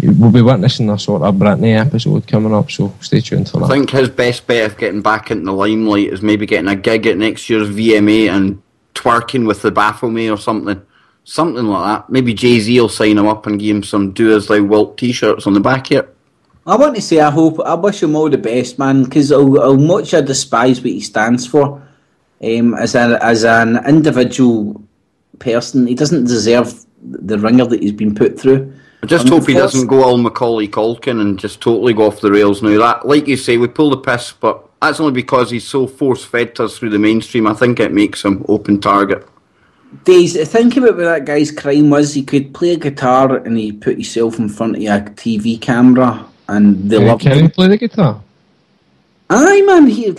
we'll be witnessing a sort of Britney episode coming up, so stay tuned for that. I think his best bet of getting back into the limelight is maybe getting a gig at next year's VMA and twerking with the Baphomet or something. Something like that. Maybe Jay-Z will sign him up and give him some Do As Thou Wilt t-shirts on the back here. I want to say I wish him all the best, man, because how much I despise what he stands for. As an individual person, he doesn't deserve the ringer that he's been put through. I just hope he doesn't go all Macaulay Culkin and just totally go off the rails now. That, like you say, we pull the piss, but that's only because he's so force-fed to us through the mainstream. I think it makes him open target. Days, think about what that guy's crime was. He could play a guitar and he put himself in front of a TV camera and they loved him. Can he play the guitar? Aye, man. You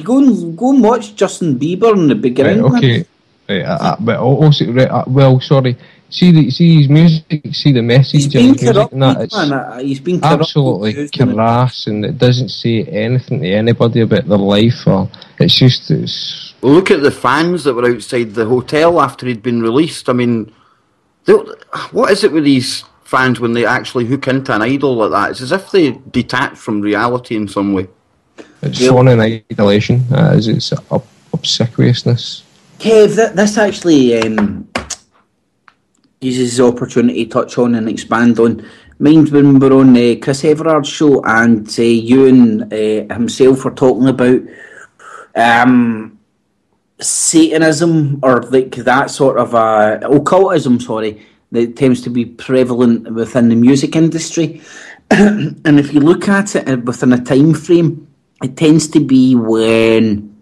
go and watch Justin Bieber in the beginning. Right, okay. Well, sorry. See his music, see the message. He's been corrupted, man. He's been corrupted, absolutely crass, and it doesn't say anything to anybody about their life. Or it's Well, look at the fans that were outside the hotel after he'd been released. I mean, what is it with these fans when they actually hook into an idol like that? It's as if they detach from reality in some way. It's fun and idolation. It's obsequiousness. Kev, this actually uses the opportunity to touch on and expand on. Mind when we were on Chris Everard's show and Ewan himself were talking about Satanism or like that sort of occultism, that tends to be prevalent within the music industry. And if you look at it within a time frame, it tends to be when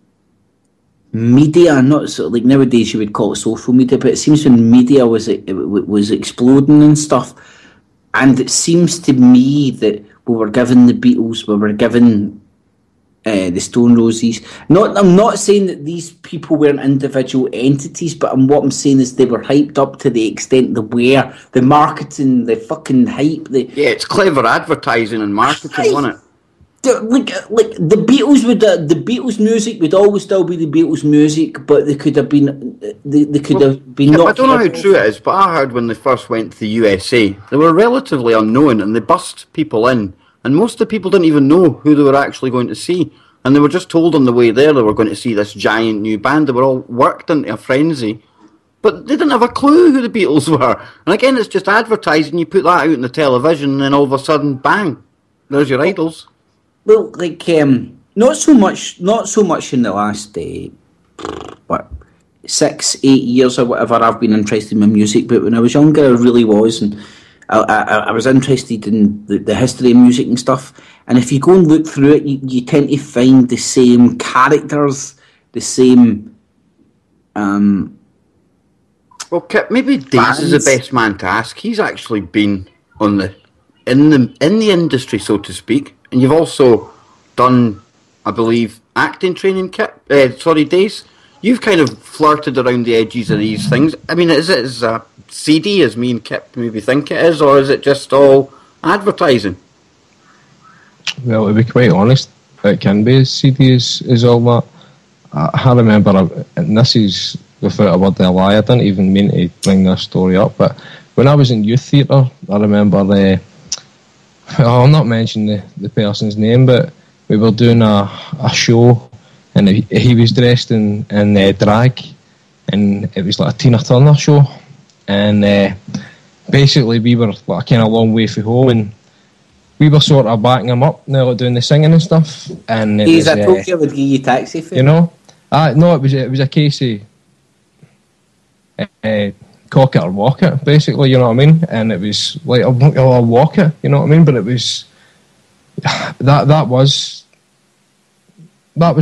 media, not so like nowadays you would call it social media, but it seems when media was exploding and stuff, and it seems to me that we were given the Beatles, we were given the Stone Roses. I'm not saying that these people weren't individual entities, but what I'm saying is they were hyped up to the extent they were. The marketing, the fucking hype. Yeah, it's clever advertising and marketing, wasn't it? Like the Beatles music would always still be the Beatles music, but they could have been I don't know how true it is, but I heard when they first went to the USA, they were relatively unknown and they bussed people in, and most of the people didn't even know who they were actually going to see, and they were just told on the way there they were going to see this giant new band. They were all worked into a frenzy, but they didn't have a clue who the Beatles were. And again, it's just advertising. You put that out on the television, and then all of a sudden, bang, there's your idols. Well, not so much in the last 6-8 years or whatever I've been interested in my music, but when I was younger I really was, and I was interested in the history of music and stuff, and if you go and look through it, you tend to find the same characters the same. Well, Kip, maybe Daze is the best man to ask. He's actually been on in the industry, so to speak, and you've also done, I believe, acting training, Kip. Daze. You've kind of flirted around the edges of these things. I mean, is it as seedy as me and Kip maybe think it is, or is it just all advertising? Well, to be quite honest, it can be as seedy as all that. I remember, and this is without a word of a lie, I didn't even mean to bring this story up, but when I was in youth theatre, I remember, I'll not mention the person's name, but we were doing a show, and he was dressed in drag, and it was like a Tina Turner show, and basically we were like kind of a long way from home, and we were sort of backing him up, like doing the singing and stuff, and it was, I told you I would give you taxi fare. You know, no, it was a case of cock it or walk it, basically, you know what I mean, and it was like I'll walk it, you know what I mean, but it was that was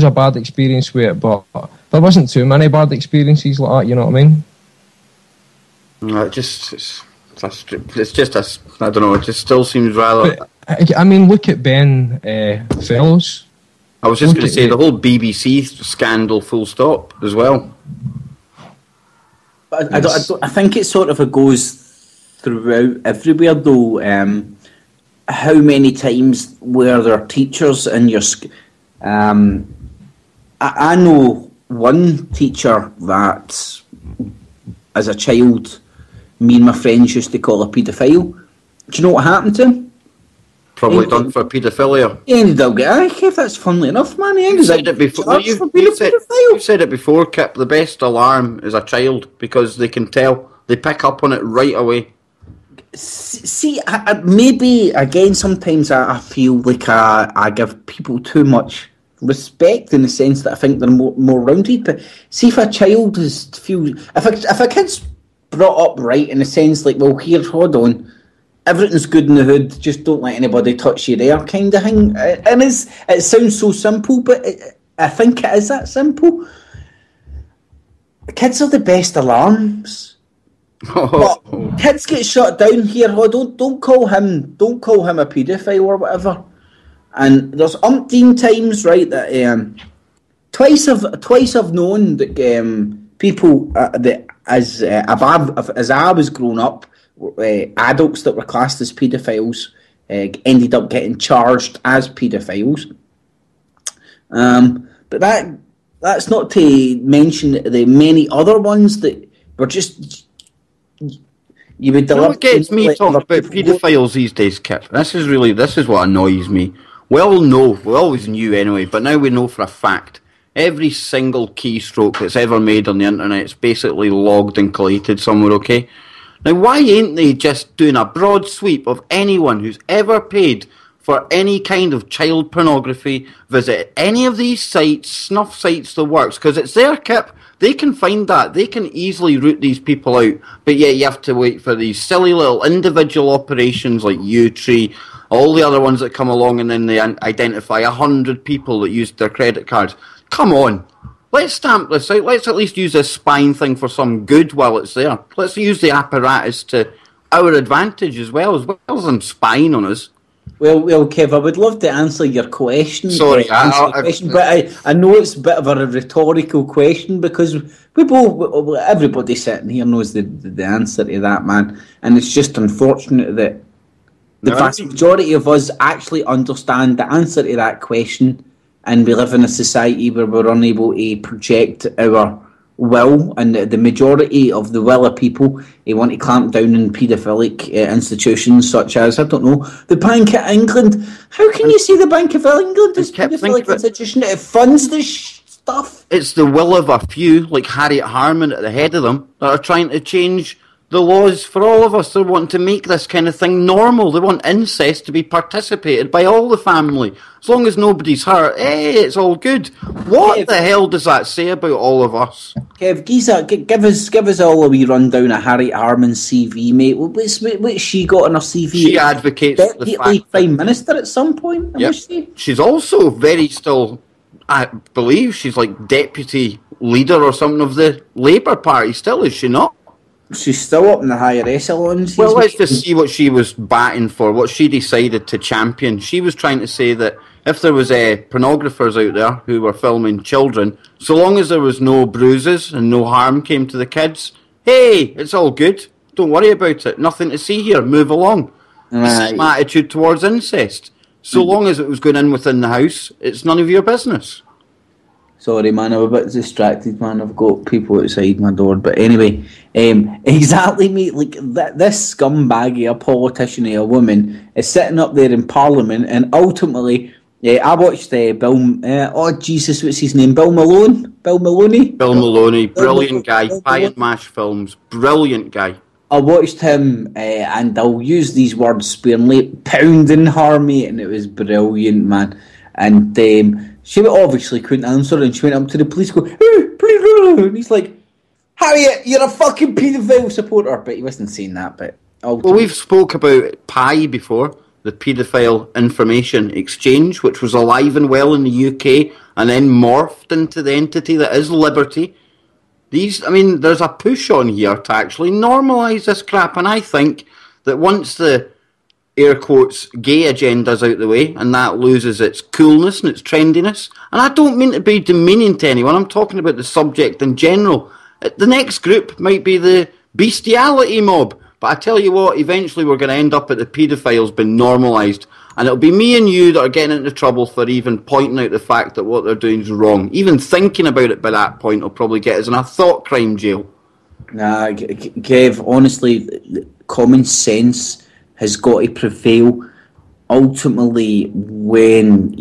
a bad experience with it, but there wasn't too many bad experiences like that, you know what I mean. No, it's just I don't know, it just still seems rather... But, I mean, look at Ben Fellows. I was just going to say, the whole BBC scandal full stop as well. But I think it sort of goes throughout everywhere, though. How many times were there teachers in your... I know one teacher that, as a child, me and my friends used to call a paedophile. Do you know what happened to him? Probably done for paedophilia. He ended up getting, Kev, that's funnily enough, man. He ended said it before. You said it before, Kip. The best alarm is a child, because they can tell. They pick up on it right away. See, maybe, again, sometimes I feel like I give people too much respect, in the sense that I think they're more rounded. But see, if a child if a kid's brought up right, in the sense like, well, here, hold on, everything's good in the hood, just don't let anybody touch you there, kind of thing. And it sounds so simple, but I think it is that simple. Kids are the best alarms. But kids get shut down here. Don't call him a paedophile or whatever. And there's umpteen times, right, that twice I've known that people that as I was growing up, adults that were classed as paedophiles ended up getting charged as paedophiles. But that's not to mention the many other ones that were just... You would deliver. What gets me talking about paedophiles these days, Kip? This is what annoys me. We always knew anyway, but now we know for a fact. Every single keystroke that's ever made on the internet is basically logged and collated somewhere, okay? Now, why ain't they just doing a broad sweep of anyone who's ever paid for any kind of child pornography, visit any of these sites, snuff sites, the works? Because it's there, Kip. They can find that. They can easily root these people out. But yet you have to wait for these silly little individual operations like U3, all the other ones that come along, and then they identify 100 people that used their credit cards. Come on. Let's stamp this out. Let's at least use this spying thing for some good while it's there. Let's use the apparatus to our advantage as well as them spying on us. Well, Kev, I would love to answer your question. Sorry, but I know it's a bit of a rhetorical question, because everybody sitting here knows the answer to that, man. And it's just unfortunate that the vast majority of us actually understand the answer to that question, and we live in a society where we're unable to project our will, and the majority of the will of people want to clamp down on paedophilic institutions such as, I don't know, the Bank of England. How can you say the Bank of England is a paedophilic institution? It funds this stuff. It's the will of a few, like Harriet Harman at the head of them, that are trying to change the laws for all of us. They're wanting to make this kind of thing normal. They want incest to be participated by all the family. As long as nobody's hurt, it's all good. What the hell does that say about all of us? Kev, give us all a wee rundown of Harriet Harman's CV, mate. What's she got on her CV? She advocates the fact Prime Minister at some point, yep. She's also very still I believe she's like deputy leader or something of the Labour Party still, is she not? She's still up in the higher echelons. Well, let's just see what she was batting for, what she decided to champion. She was trying to say that if there was pornographers out there who were filming children, so long as there was no bruises and no harm came to the kids, hey, it's all good. Don't worry about it. Nothing to see here. Move along. Same attitude towards incest. So long as it was going in within the house, it's none of your business. Sorry, man, I'm a bit distracted, man. I've got people outside my door. But anyway, exactly, mate. Like, this scumbag of a politician, a woman, is sitting up there in Parliament, and ultimately, I watched Bill... oh, Jesus, what's his name? Bill Maloney? Bill Maloney, brilliant guy. Pie and Mash films, brilliant guy. I watched him, and I'll use these words sparingly, pounding her, mate, and it was brilliant, man. And she obviously couldn't answer, and she went up to the police, and he's like, Harriet, you're a fucking paedophile supporter. But he wasn't saying that, but... Well, we've spoke about PIE before, the Paedophile Information Exchange, which was alive and well in the UK, and then morphed into the entity that is Liberty. There's a push on here to actually normalise this crap, and I think that once the, air quotes, gay agenda's out the way, and that loses its coolness and its trendiness, and I don't mean to be demeaning to anyone, I'm talking about the subject in general. The next group might be the bestiality mob, but I tell you what, eventually we're going to end up at the paedophiles being normalised, and it'll be me and you that are getting into trouble for even pointing out the fact that what they're doing is wrong. Even thinking about it by that point will probably get us in a thought crime jail. Nah, Kev, honestly, common sense has got to prevail. Ultimately, when...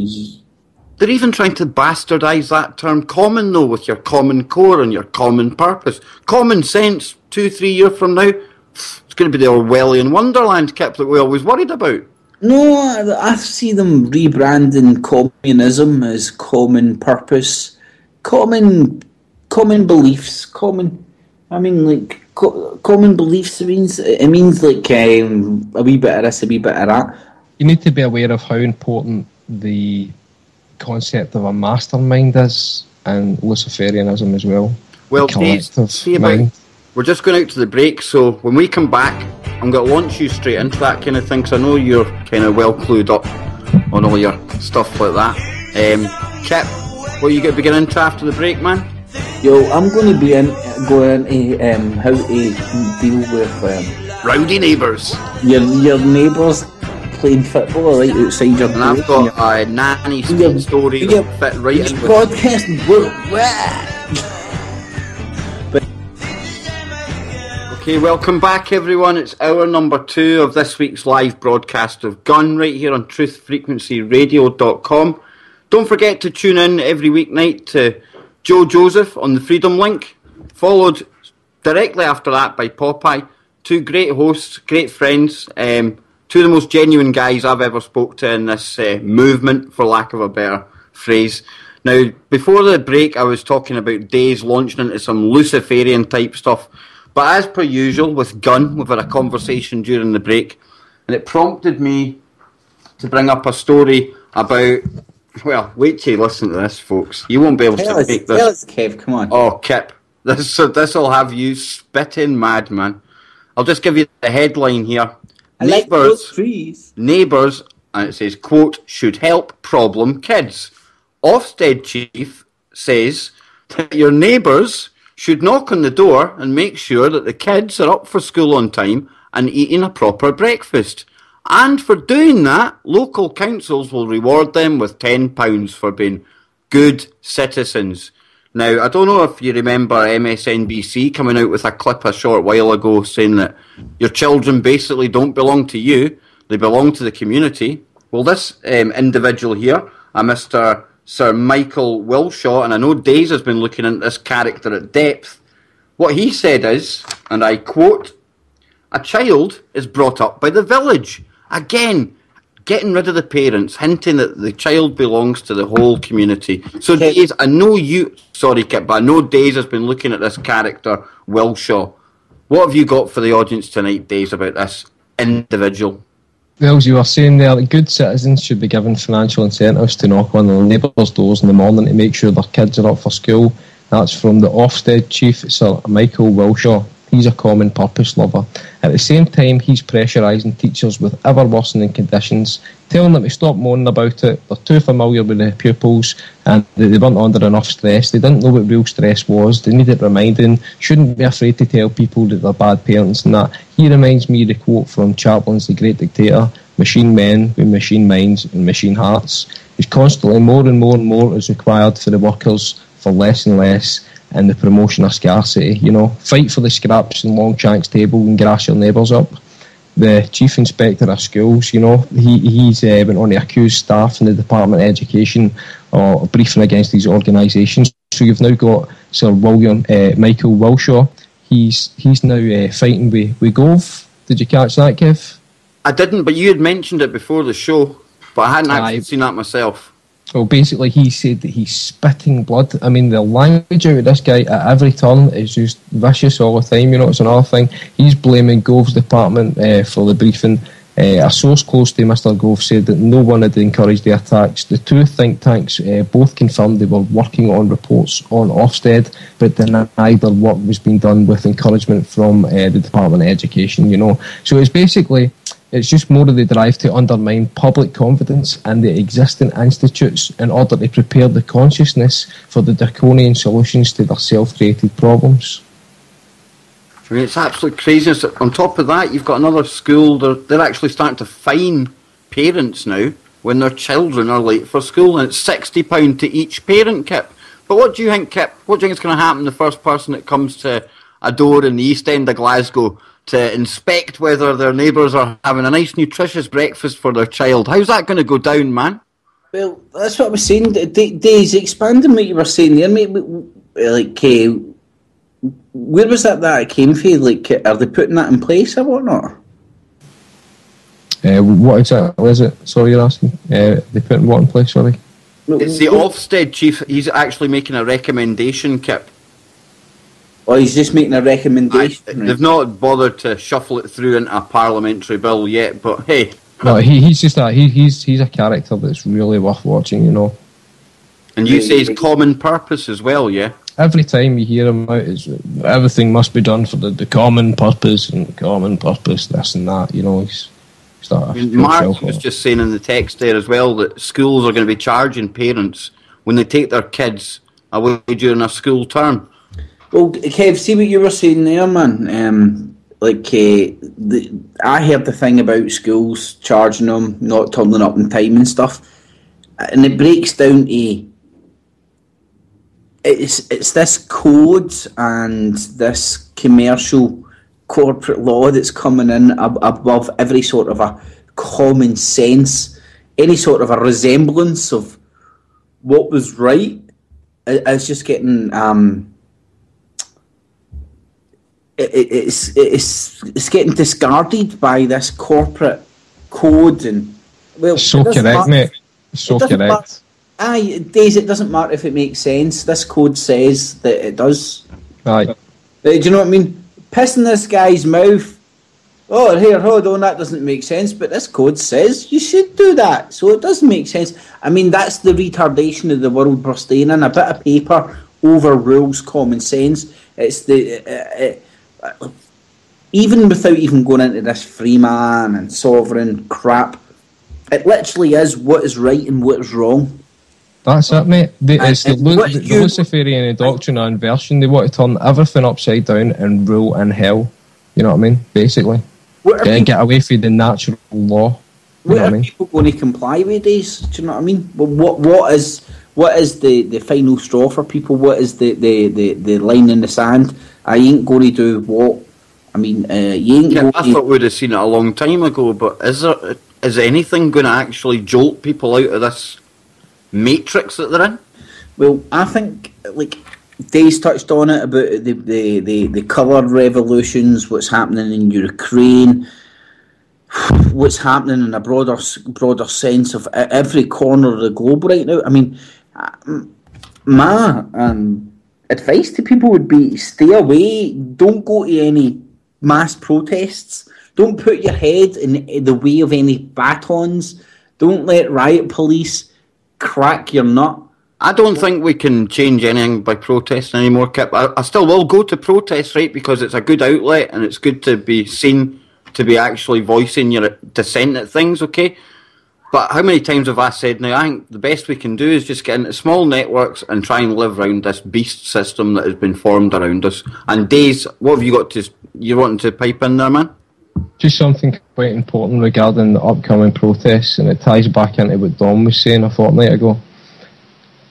They're even trying to bastardise that term common, though, with your common core and your common purpose. Common sense, 2-3 years from now, it's going to be the Orwellian Wonderland, Kip, that we always worried about. No, I see them rebranding communism as common purpose, common beliefs, common beliefs. It means like a wee bit of this, a wee bit of that. You need to be aware of how important the concept of a mastermind is, and Luciferianism as well. Well, we're just going out to the break, so when we come back, I'm going to launch you straight into that kind of thing, because I know you're kind of well clued up on all your stuff like that. Kip, what are you going to begin into after the break, man? Yo, I'm going to be going into how to deal with rowdy neighbours. Your neighbours playing football right outside your door. And I've got a nanny story that fit right in with broadcasting. Okay, welcome back everyone. It's hour number 2 of this week's live broadcast of G.U.N.N right here on truthfrequencyradio.com. Don't forget to tune in every weeknight to Joe Joseph on the Freedom Link, followed directly after that by Popeye. 2 great hosts, great friends, 2 of the most genuine guys I've ever spoke to in this movement, for lack of a better phrase. Now, before the break I was talking about Days launching into some Luciferian type stuff. But as per usual with G.U.N.N, we've had a conversation during the break, and it prompted me to bring up a story about... Well, wait till you listen to this, folks. You won't be able to make this... Tell us, Kev, come on. Oh, Kip, this'll have you spitting mad, man. I'll just give you the headline here. Neighbours, and it says, quote, should help problem kids. Ofsted chief says that your neighbours should knock on the door and make sure that the kids are up for school on time and eating a proper breakfast. And for doing that, local councils will reward them with £10 for being good citizens. Now, I don't know if you remember MSNBC coming out with a clip a short while ago saying that your children basically don't belong to you, they belong to the community. Well, this individual here, a Mr. Sir Michael Wilshaw, and I know Days has been looking into this character at depth. What he said is, and I quote, a child is brought up by the village. Again, getting rid of the parents, hinting that the child belongs to the whole community. So Days, I know you, sorry Kip, but I know Days has been looking at this character, Wilshaw. What have you got for the audience tonight, Days, about this individual? Well, as you were saying there, that good citizens should be given financial incentives to knock on their neighbours' doors in the morning to make sure their kids are up for school. That's from the Ofsted chief, Sir Michael Wilshaw. He's a common purpose lover. At the same time, he's pressurising teachers with ever worsening conditions, telling them to stop moaning about it. They're too familiar with the pupils and they weren't under enough stress. They didn't know what real stress was. They needed reminding. Shouldn't be afraid to tell people that they're bad parents and that. He reminds me of the quote from Chaplin's The Great Dictator: machine men with machine minds and machine hearts. It's constantly more and more and more is required for the workers for less and less, and the promotion of scarcity. Fight for the scraps and Longshanks table and grass your neighbours up. The Chief Inspector of Schools, he's went on to accuse staff in the Department of Education of briefing against these organisations. So you've now got Sir Michael Wilshaw. He's now fighting with Gove. Did you catch that, Kev? I didn't, but you had mentioned it before the show, but I hadn't actually seen that myself. Well, basically, he said that he's spitting blood. I mean, the language out of this guy at every turn is just vicious all the time. It's another thing. He's blaming Gove's department for the briefing. A source close to Mr. Gove said that no one had encouraged the attacks. The two think tanks both confirmed they were working on reports on Ofsted, but denied their work was being done with encouragement from the Department of Education. So it's basically... It's just more of the drive to undermine public confidence in the existing institutes in order to prepare the consciousness for the draconian solutions to their self-created problems. I mean, it's absolutely crazy. On top of that, you've got another school, they're actually starting to fine parents now when their children are late for school, and it's £60 to each parent, Kip. But what do you think, Kip? What do you think is going to happen the first person that comes to a door in the East End of Glasgow to inspect whether their neighbours are having a nice nutritious breakfast for their child? How's that going to go down, man? Well, that's what I was saying. Days, expanding what you were saying there, mate. Where was that it came from? Are they putting that in place or whatnot? What exactly is it? Sorry, you're asking. They putting what in place, sorry? It's the Ofsted chief. He's actually making a recommendation, Kip. Oh, he's just making a recommendation. They've not bothered to shuffle it through into a parliamentary bill yet, but hey. No, he's just he's a character that's really worth watching, And you say he's common purpose as well, yeah? Every time you hear him out, it's everything must be done for the common purpose and common purpose, this and that, He's Mark was just saying in the text there as well that schools are going to be charging parents when they take their kids away during a school term. Well, Kev, see what you were saying there, man. I heard the thing about schools charging them, not turning up in time and stuff, and it breaks down to it's this code and this commercial corporate law that's coming in above every sort of a common sense, any sort of a resemblance of what was right. It's just getting it's getting discarded by this corporate code, and well, so correct, mate. So correct. Aye, Days, it doesn't matter if it makes sense. This code says that it does. Aye. Do you know what I mean? Piss in this guy's mouth. Oh, here, hold on, that doesn't make sense, but this code says you should do that, so it does make sense. I mean, that's the retardation of the world we're staying in. A bit of paper overrules common sense. It's even without even going into this free man and sovereign crap, it literally is what is right and what is wrong. That's it, mate. It's the Luciferian doctrine and inversion. They want to turn everything upside down and rule in hell. You know what I mean? Basically. Get away from the natural law. What are people going to comply with these? Do you know what I mean? Well, what is the final straw for people? What is the line in the sand? I ain't going to do what? I mean, you ain't going to... I thought we'd have seen it a long time ago, but is anything going to actually jolt people out of this matrix that they're in? Well, I think, like Days touched on it about the colour revolutions, what's happening in Ukraine, what's happening in a broader sense of every corner of the globe right now. I mean, my advice to people would be stay away, don't go to any mass protests, Don't put your head in the way of any batons. Don't let riot police crack your nut. I don't think we can change anything by protesting anymore, Kip. I still will go to protest, right, because it's a good outlet and it's good to be seen to be actually voicing your dissent at things, okay? But how many times have I said now, I think the best we can do is just get into small networks and try and live around this beast system that has been formed around us. And Days, what have you got to, you wanting to pipe in there, man? Just something quite important regarding the upcoming protests, and it ties back into what Dom was saying a fortnight ago.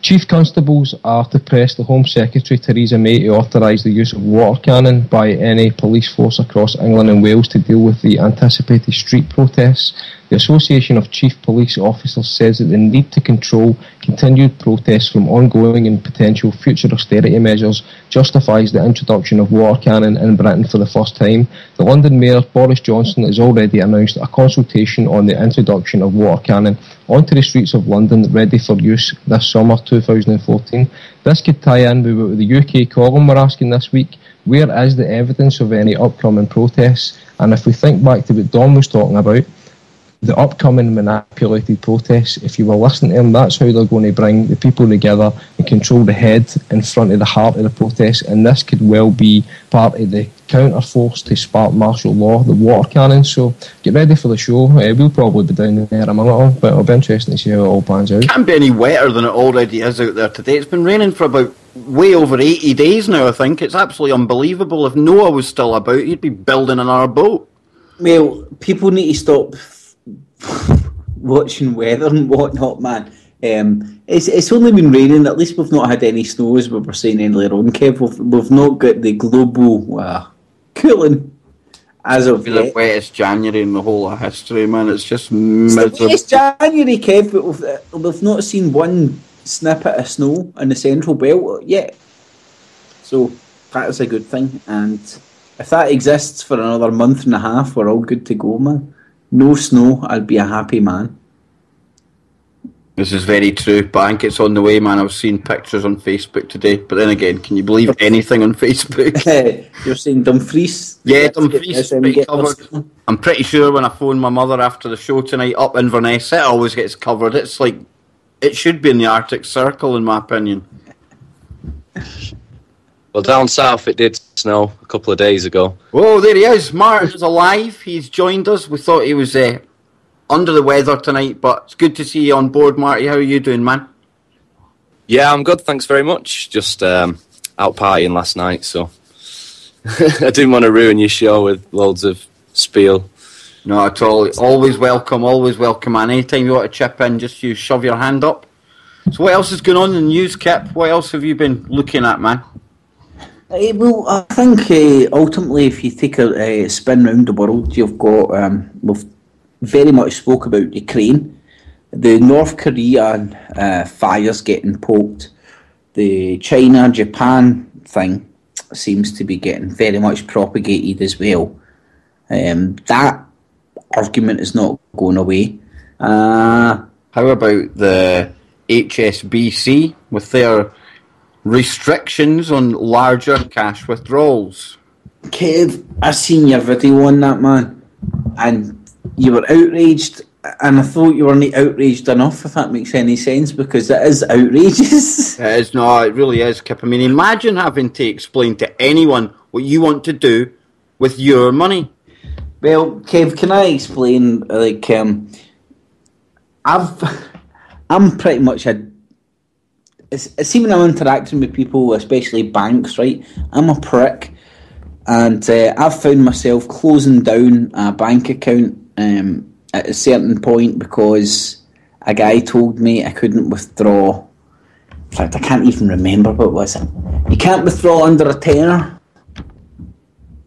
Chief Constables are to press the Home Secretary Theresa May to authorise the use of water cannon by any police force across England and Wales to deal with the anticipated street protests. The Association of Chief Police Officers says that the need to control continued protests from ongoing and potential future austerity measures justifies the introduction of water cannon in Britain for the first time. The London Mayor Boris Johnson has already announced a consultation on the introduction of water cannon onto the streets of London, ready for use this summer 2014. This could tie in with what the UK column were asking this week. Where is the evidence of any upcoming protests? And if we think back to what Don was talking about, the upcoming manipulated protests, if you were listening to them, that's how they're going to bring the people together and control the head in front of the heart of the protest. And this could well be part of the counter-force to spark martial law, the water cannon. So get ready for the show. We'll probably be down there among it all, but it'll be interesting to see how it all pans out. It can't be any wetter than it already is out there today. It's been raining for about way over 80 days now, I think. It's absolutely unbelievable. If Noah was still about, he'd be building another boat. Well, people need to stop watching weather and whatnot, man. It's only been raining. At least we've not had any snow, as we were saying earlier on, Kev. We've not got the global cooling as of yet. The wettest January in the whole of history, man. It's just miserable. The wettest January, Kev, but we've not seen one snippet of snow in the central belt yet. So that is a good thing. And if that exists for another month and a half, we're all good to go, man. No snow, I'll be a happy man. This is very true, but I think it's on the way, man. I was seeing pictures on Facebook today, but then again, can you believe anything on Facebook? You're saying Dumfries? Yeah, Dumfries is pretty covered. I'm pretty sure when I phone my mother after the show tonight up Inverness, it always gets covered. It's like, it should be in the Arctic Circle, in my opinion. Well, down south it did snow a couple of days ago. Whoa, there he is. Martin's alive. He's joined us. We thought he was under the weather tonight, but it's good to see you on board, Marty. How are you doing, man? Yeah, I'm good. Thanks very much. Just out partying last night, so I didn't want to ruin your show with loads of spiel. No, at all. Always welcome, man. Anytime you want to chip in, just you shove your hand up. So what else is going on in the news, Kip? What else have you been looking at, man? Well, I think ultimately, if you take a spin round the world, you've got we've very much spoke about Ukraine, the North Korea fires getting poked, the China-Japan thing seems to be getting very much propagated as well. That argument is not going away. How about the HSBC with their restrictions on larger cash withdrawals? Kev, I seen your video on that, man, and you were outraged, and I thought you weren't outraged enough, if that makes any sense, because it is outrageous. It is, no, it really is, Kip. I mean, imagine having to explain to anyone what you want to do with your money. Well, Kev, can I explain, like, I'm pretty much it's even I'm interacting with people, especially banks, right? I'm a prick, and I've found myself closing down a bank account at a certain point because a guy told me I couldn't withdraw. In fact, I can't even remember what was it. You can't withdraw under a tenner.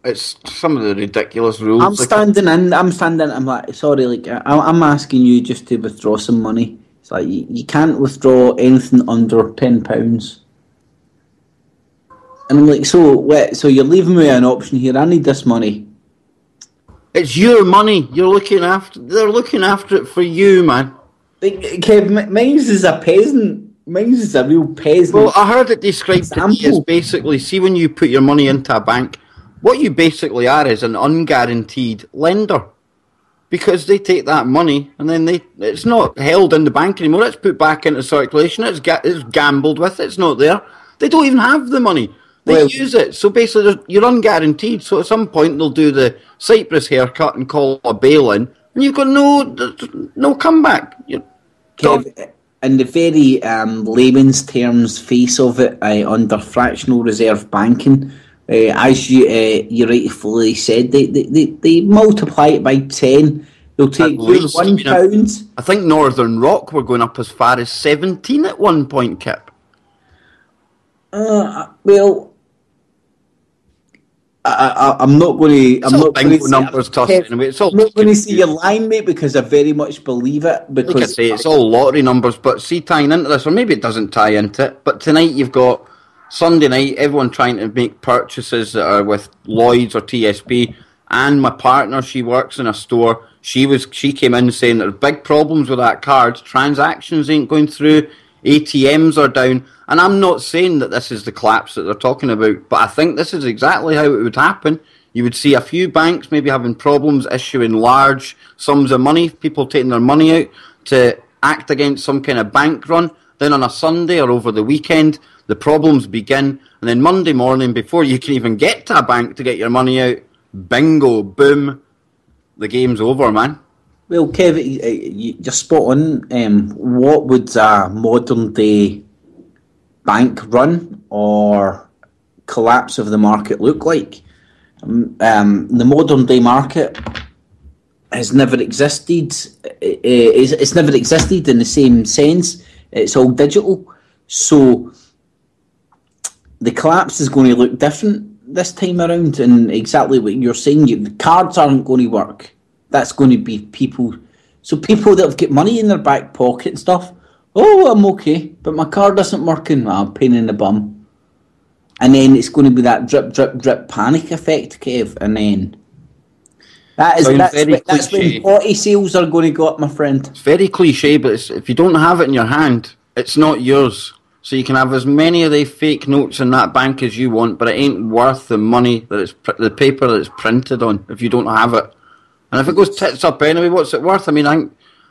It's some of the ridiculous rules. I'm standing. I'm like, sorry, like I'm asking you just to withdraw some money. It's like you can't withdraw anything under £10. And I'm like, so you're leaving me an option here. I need this money. It's your money. They're looking after it for you, man. Kev, mine's is a peasant. Mine's is a real peasant. Well, I heard it described to me as basically, see when you put your money into a bank, what you basically are is an unguaranteed lender. Because they take that money and then it's not held in the bank anymore. It's put back into circulation. It's gambled with. It's not there. They don't even have the money. They use it. So basically, you're unguaranteed. So at some point, they'll do the Cyprus haircut and call a bail-in, and you've got no comeback. Kev, in the very layman's terms face of it, under fractional reserve banking, as you rightfully said, they multiply it by 10. They'll take £1. I think Northern Rock were going up as far as 17 at one point, Kip. Well, I'm not going to. I'm not going to numbers tossed anyway. I'm not going to say you're lying, mate, because I very much believe it. Because like I say, it's all lottery numbers. But see, tying into this, or maybe it doesn't tie into it. But tonight you've got Sunday night, everyone trying to make purchases that are with Lloyds or TSB. And my partner, she works in a store. She came in saying there's big problems with that card. Transactions ain't going through. ATMs are down. And I'm not saying that this is the collapse that they're talking about, but I think this is exactly how it would happen. You would see a few banks maybe having problems issuing large sums of money, people taking their money out to act against some kind of bank run. Then on a Sunday or over the weekend, the problems begin. And then Monday morning, before you can even get to a bank to get your money out, bingo, boom, the game's over, man. Well, Kev, you're spot on. What would a modern day bank run or collapse of the market look like? The modern day market has never existed. It's never existed in the same sense. It's all digital. So the collapse is going to look different this time around, and exactly what you're saying. The cards aren't going to work. That's going to be people. So people that have got money in their back pocket and stuff. Oh, I'm okay, but my card isn't working. I'm pain in the bum. And then it's going to be that drip, drip, drip panic effect, Kev. And then that's when potty sales are going to go up, my friend. It's very cliche, but if you don't have it in your hand, it's not yours. So you can have as many of the fake notes in that bank as you want, but it ain't worth the money the paper that it's printed on if you don't have it. And if it goes tits up anyway, what's it worth? I mean,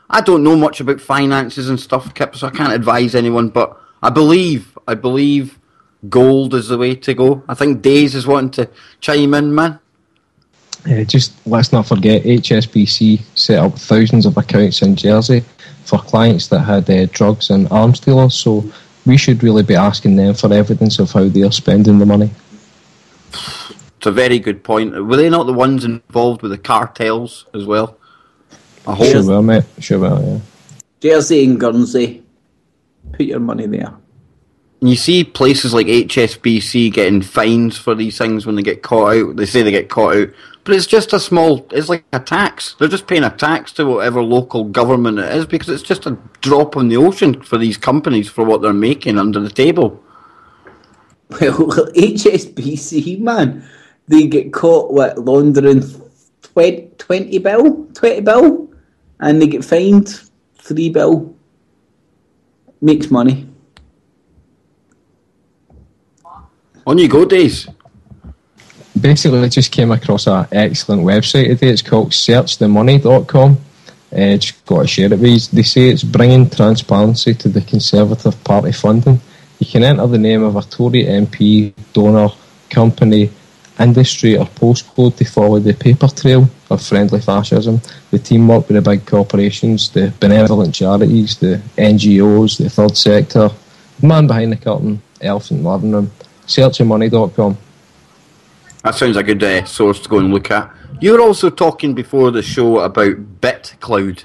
I don't know much about finances and stuff, Kip, so I can't advise anyone, but I believe gold is the way to go. I think Days is wanting to chime in, man. Just let's not forget, HSBC set up thousands of accounts in Jersey for clients that had drugs and arms dealers, so we should really be asking them for evidence of how they're spending the money. It's a very good point. Were they not the ones involved with the cartels as well? Sure will, mate. Sure will, yeah. Jersey and Guernsey. Put your money there. And you see places like HSBC getting fines for these things when they get caught out. They say they get caught out. But it's just it's like a tax. They're just paying a tax to whatever local government it is because it's just a drop in the ocean for these companies for what they're making under the table. Well, HSBC, man, they get caught laundering 20 bill, and they get fined 3 bill. Makes money. On you go, Days. Basically, I just came across an excellent website today. It's called searchthemoney.com. Just got to share it with you. They say it's bringing transparency to the Conservative Party funding. You can enter the name of a Tory MP, donor, company, industry or postcode to follow the paper trail of friendly fascism. The teamwork with the big corporations, the benevolent charities, the NGOs, the third sector, the man behind the curtain, elephant in the living room. Searchthemoney.com. That sounds a good source to go and look at. You were also talking before the show about BitCloud,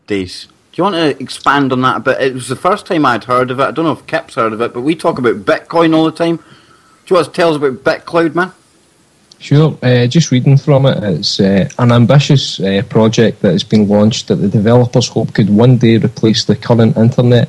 Days. Do you want to expand on that a bit? It was the first time I'd heard of it. I don't know if Kip's heard of it, but we talk about Bitcoin all the time. Do you want to tell us about BitCloud, man? Sure. Just reading from it, it's an ambitious project that has been launched that the developers hope could one day replace the current internet.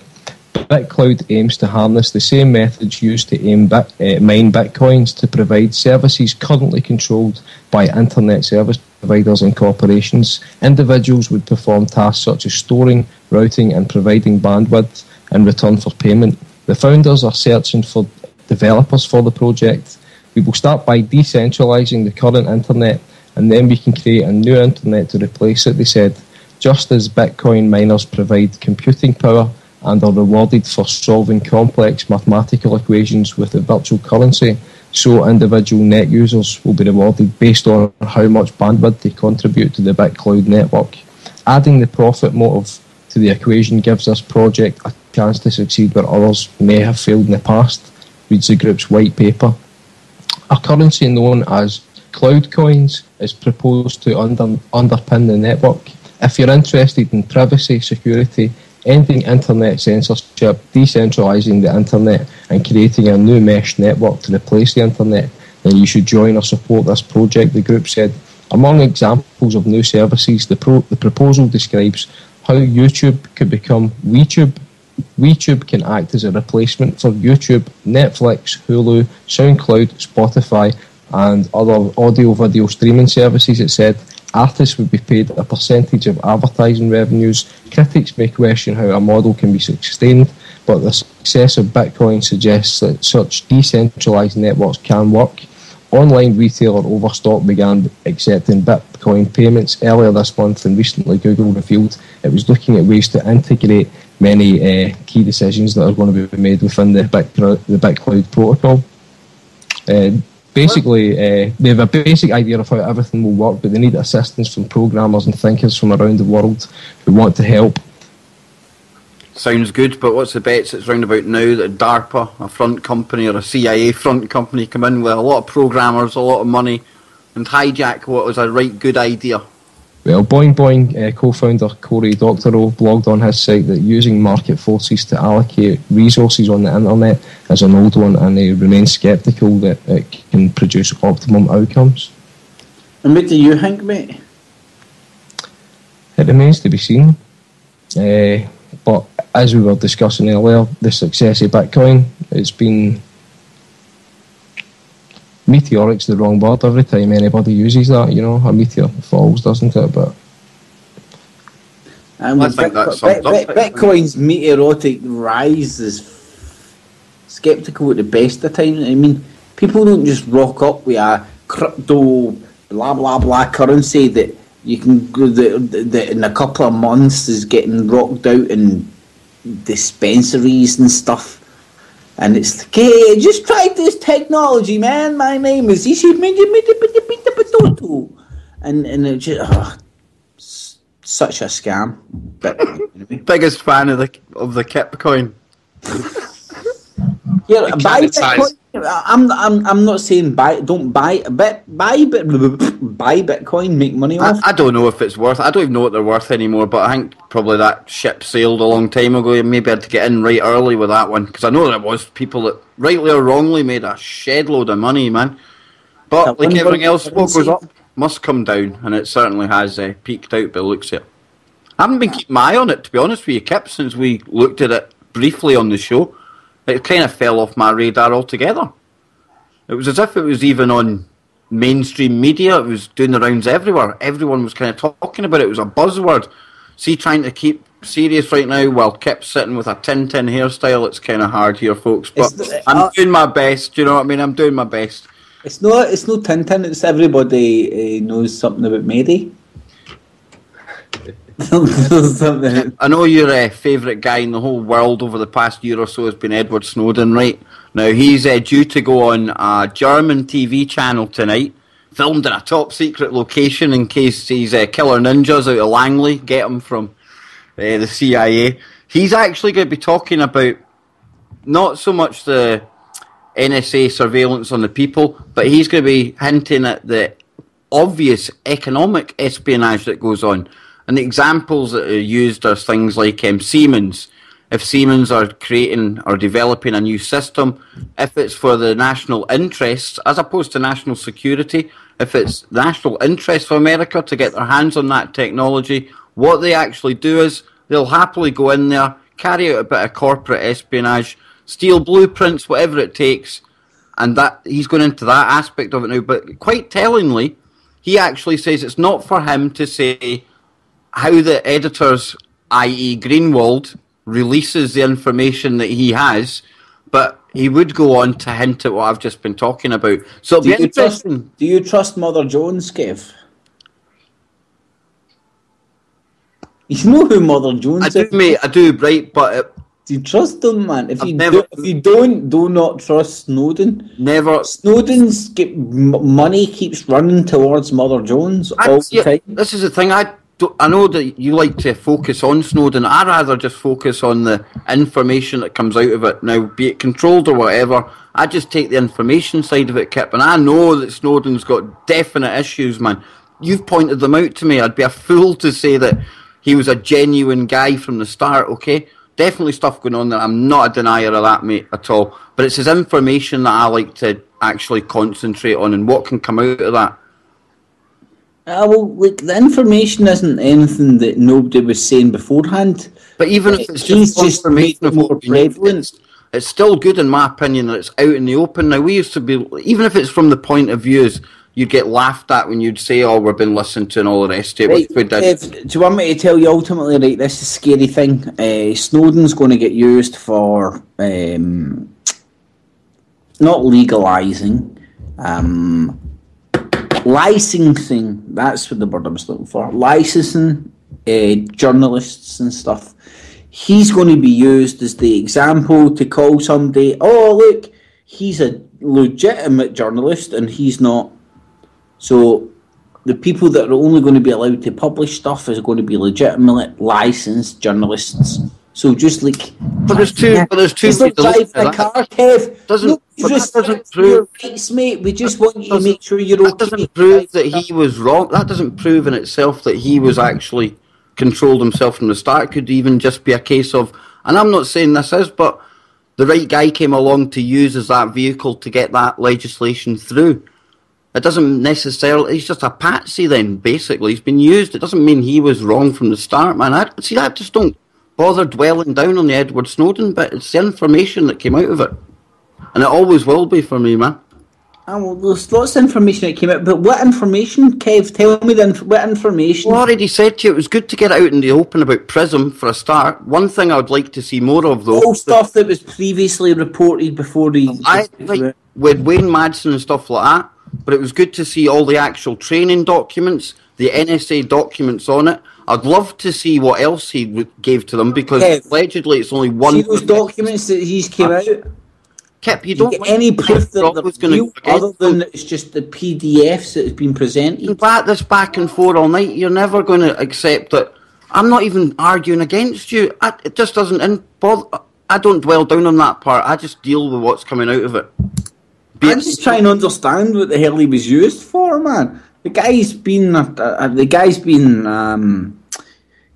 BitCloud aims to harness the same methods used to mine bitcoins to provide services currently controlled by internet service providers and corporations. Individuals would perform tasks such as storing, routing and providing bandwidth in return for payment. The founders are searching for developers for the project. We will start by decentralising the current internet, and then we can create a new internet to replace it, they said. Just as Bitcoin miners provide computing power and are rewarded for solving complex mathematical equations with a virtual currency, so individual net users will be rewarded based on how much bandwidth they contribute to the BitCloud network. Adding the profit motive to the equation gives this project a chance to succeed where others may have failed in the past, reads the group's white paper. A currency known as cloud coins is proposed to underpin the network. If you're interested in privacy, security, ending internet censorship, decentralising the internet and creating a new mesh network to replace the internet, then you should join or support this project, the group said. Among examples of new services, the proposal describes how YouTube could become WeTube. WeTube can act as a replacement for YouTube, Netflix, Hulu, SoundCloud, Spotify and other audio-video streaming services, it said. Artists would be paid a percentage of advertising revenues. Critics may question how a model can be sustained, but the success of Bitcoin suggests that such decentralised networks can work. Online retailer Overstock began accepting Bitcoin payments earlier this month, and recently Google revealed it was looking at ways to integrate many key decisions that are going to be made within the BitCloud protocol. Basically, they have a basic idea of how everything will work, but they need assistance from programmers and thinkers from around the world who want to help. Sounds good, but what's the bets that's round about now that DARPA, a front company, or a CIA front company come in with a lot of programmers, a lot of money, and hijack what was a right good idea? Well, Boing Boing co-founder Cory Doctorow blogged on his site that using market forces to allocate resources on the internet is an old one, and he remains sceptical that it can produce optimum outcomes. And what do you think, mate? It remains to be seen. But as we were discussing earlier, the success of Bitcoin, it's been... Meteoric's the wrong word. Every time anybody uses that, you know, a meteor falls, doesn't it? But I think that's Bitcoin's meteoric rise is sceptical at the best of times. I mean, people don't just rock up with a crypto blah blah blah currency that you can go that in a couple of months is getting rocked out in dispensaries and stuff. And it's like, hey, just try this technology, man. My name is Ishi. And it's just such a scam. But anyway. Biggest fan of the Kipcoin. Yeah, buy Bitcoin. I'm not saying don't buy Bitcoin, make money off. I don't know if it's worth. I don't even know what they're worth anymore. But I think probably that ship sailed a long time ago. You maybe had to get in right early with that one, because I know there was people that rightly or wrongly made a shed load of money, man. But like everything else, what goes up must come down, and it certainly has peaked out by the looks of it. I haven't been keeping my eye on it, to be honest with you, Kip, since we looked at it briefly on the show. It kind of fell off my radar altogether. It was as if it was even on mainstream media. It was doing the rounds everywhere. Everyone was kind of talking about it. It was a buzzword. See, trying to keep serious right now while Kip's sitting with a Tintin hairstyle, it's kind of hard here, folks. But I'm doing my best, you know what I mean? I'm doing my best. It's no Tintin, it's everybody knows something about Mary. I know your favourite guy in the whole world over the past year or so has been Edward Snowden, right? Now, he's due to go on a German TV channel tonight, filmed in a top-secret location in case these killer ninjas out of Langley get him from the CIA. He's actually going to be talking about not so much the NSA surveillance on the people, but he's going to be hinting at the obvious economic espionage that goes on. And the examples that are used are things like Siemens. If Siemens are creating or developing a new system, if it's for the national interests as opposed to national security, if it's national interest for America to get their hands on that technology, what they actually do is they'll happily go in there, carry out a bit of corporate espionage, steal blueprints, whatever it takes, and that he's going into that aspect of it now. But quite tellingly, he actually says it's not for him to say how the editors, i.e. Greenwald, releases the information that he has, but he would go on to hint at what I've just been talking about. So it'll be interesting. Do you trust Mother Jones, Kev? You know who Mother Jones is? I do, mate. I do, right? But do you trust them, man? If you don't, do not trust Snowden. Never. Snowden's money keeps running towards Mother Jones all the time. This is the thing. I know that you like to focus on Snowden. I'd rather just focus on the information that comes out of it. Now, be it controlled or whatever, I just take the information side of it, Kip. And I know that Snowden's got definite issues, man. You've pointed them out to me. I'd be a fool to say that he was a genuine guy from the start, okay? Definitely stuff going on there. I'm not a denier of that, mate, at all. But it's his information that I like to actually concentrate on and what can come out of that. Well, like, the information isn't anything that nobody was saying beforehand. But even if it's just information of more prevalent, it's still good, in my opinion, that it's out in the open. Now, we used to be, even if it's from the point of view as you'd get laughed at when you'd say, "Oh, we've been listened to," and all the rest of it. Right, which we did. do you want me to tell you ultimately, right, this is a scary thing. Snowden's going to get used for not legalising, licensing. That's what the word I was looking for. Licensing journalists and stuff. He's going to be used as the example to call somebody, "Oh, look, he's a legitimate journalist and he's not." So the people that are only going to be allowed to publish stuff is going to be legitimate licensed journalists. So just like, but there's two. It's like driving a car, Kev. Doesn't prove, rights, mate. We just want you to make sure you're okay. That doesn't prove that he was wrong. That doesn't prove in itself that he was actually controlled himself from the start. It could even just be a case of, and I'm not saying this is, but the right guy came along to use as that vehicle to get that legislation through. It doesn't necessarily, he's just a patsy then, basically. He's been used. It doesn't mean he was wrong from the start, man. I just don't bother dwelling down on the Edward Snowden bit. It's the information that came out of it. And it always will be for me, man. Well, there's lots of information that came out, but what information, Kev? Tell me what information. Well, I already said to you, it was good to get it out in the open about PRISM for a start. One thing I would like to see more of, though... All stuff that was previously reported before the... with Wayne Madsen and stuff like that, but it was good to see all the actual training documents, the NSA documents on it. I'd love to see what else he gave to them, because allegedly it's only one... See those documents that he's came out? Kip, you don't get any proof that they're real, other than it's just the PDFs that has been presented? You bat this back and forth all night. You're never going to accept that. I'm not even arguing against you. It just doesn't bother. I don't dwell down on that part. I just deal with what's coming out of it. I'm just trying to understand what the hell he was used for, man. The guy's been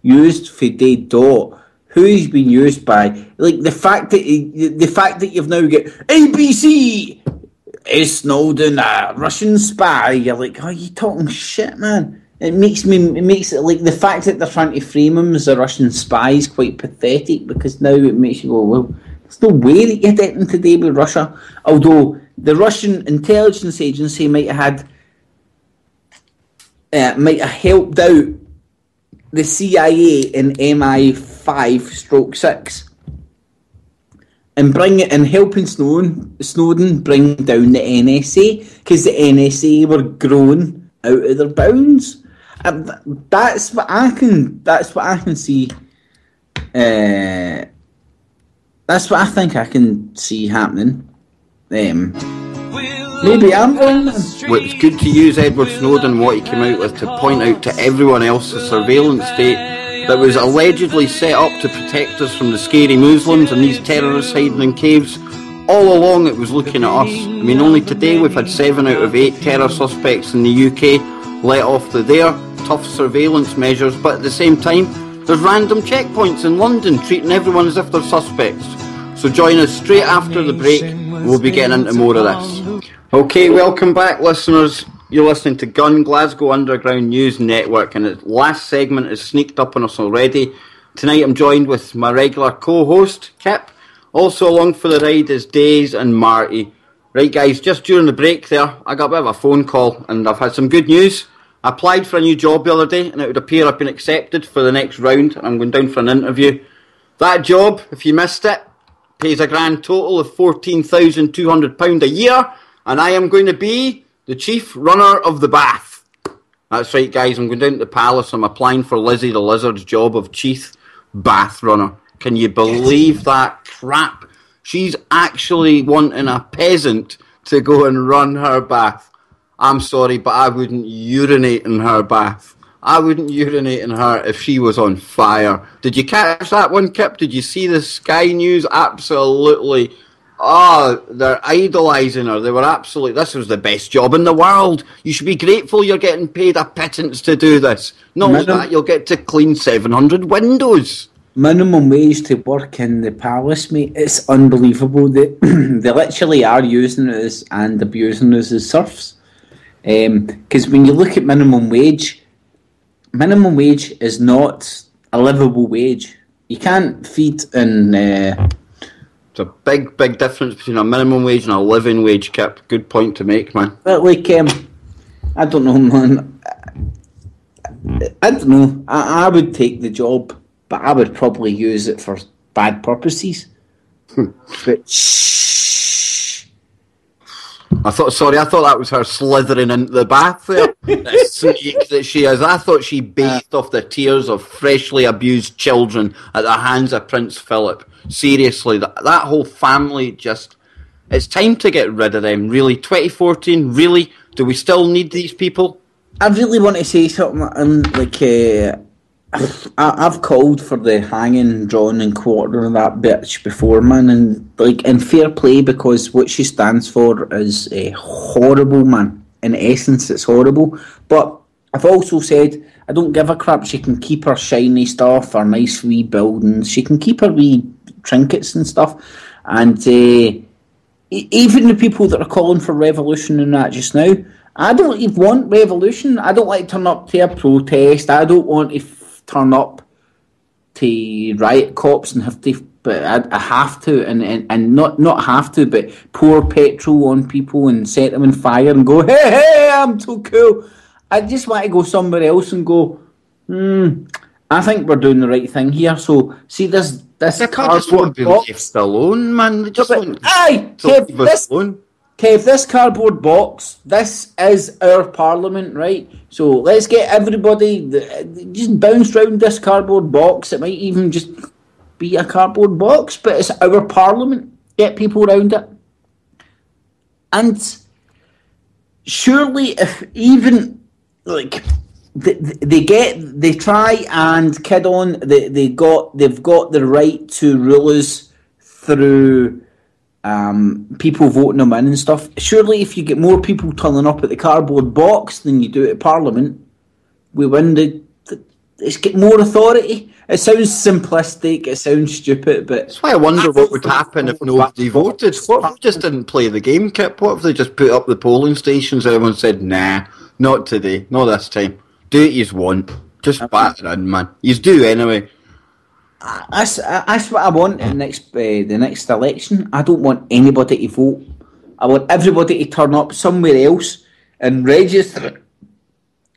used for dead dot. Who he's been used by? Like the fact that you've now got ABC is Snowden a Russian spy? You're like, oh, you talking shit, man. It makes it like the fact that they're trying to frame him as a Russian spy is quite pathetic, because now it makes you go, well, there's no way that you get in today with Russia. Although the Russian intelligence agency might have helped out the CIA in MI5/6 and helping Snowden bring down the NSA, because the NSA were growing out of their bounds. That's what I can see. That's what I think I can see happening. Maybe I'm wrong. Well, it's good to use Edward Snowden, what he came out with, to point out to everyone else the surveillance state that was allegedly set up to protect us from the scary Muslims and these terrorists hiding in caves. All along it was looking at us. I mean, only today we've had 7 out of 8 terror suspects in the UK let off their tough surveillance measures, but at the same time there's random checkpoints in London treating everyone as if they're suspects. So join us straight after the break. We'll be getting into more of this. Okay, welcome back, listeners. You're listening to G.U.N.N, Glasgow Underground News Network, and its last segment has sneaked up on us already. Tonight I'm joined with my regular co-host, Kip. Also along for the ride is Days and Marty. Right, guys, just during the break there, I got a bit of a phone call, and I've had some good news. I applied for a new job the other day, and it would appear I've been accepted for the next round, and I'm going down for an interview. That job, if you missed it, pays a grand total of £14,200 a year, and I am going to be the chief runner of the bath. That's right, guys. I'm going down to the palace. I'm applying for Lizzie the Lizard's job of chief bath runner. Can you believe that crap? She's actually wanting a peasant to go and run her bath. I'm sorry, but I wouldn't urinate in her bath. I wouldn't urinate in her if she was on fire. Did you catch that one, Kip? Did you see the Sky News? Absolutely. Oh, they're idolising her. They were absolutely... This was the best job in the world. You should be grateful you're getting paid a pittance to do this. Not only that, you'll get to clean 700 windows. Minimum wage to work in the palace, mate. It's unbelievable. They literally are using us and abusing us as serfs. Because when you look at minimum wage is not a livable wage. You can't feed and... It's a big, big difference between a minimum wage and a living wage, Kip. Good point to make, man. But like, I don't know, man. I don't know. I would take the job, but I would probably use it for bad purposes. But shh. I thought that was her slithering into the bath there. The snake that she is. I thought she bathed off the tears of freshly abused children at the hands of Prince Philip. Seriously, that whole family just... It's time to get rid of them, really. 2014, really? Do we still need these people? I really want to say something, I've called for the hanging, drawn and quartering of that bitch before, man, and in fair play, because what she stands for is horrible, man. In essence, it's horrible. But I've also said I don't give a crap. She can keep her shiny stuff, her nice wee buildings. She can keep her wee trinkets and stuff. And even the people that are calling for revolution and that just now, I don't even want revolution. I don't like to turn up to a protest. I don't want to turn up to riot cops and have to, but I have to, and not have to, but pour petrol on people and set them on fire and go, hey, I'm so cool. I just want to go somewhere else and go, I think we're doing the right thing here. So see this cardboard box. Left alone, man. They just want Kev, this cardboard box, this is our parliament, right? So let's get everybody, just bounce round this cardboard box. It might even just be a cardboard box, but it's our parliament. Get people around it. And surely if even, they try and kid on, they've got the right to rule us through people voting them in and stuff. Surely if you get more people turning up at the cardboard box than you do at Parliament, we win let's get more authority. It sounds simplistic, it sounds stupid, but... That's why I wonder what would happen if nobody voted. What if they just didn't play the game, Kip? What if they just put up the polling stations and everyone said, nah, not today, not this time. Do what you want. Just batter in, man. You do anyway. That's what I want in the next election. I don't want anybody to vote. I want everybody to turn up somewhere else and register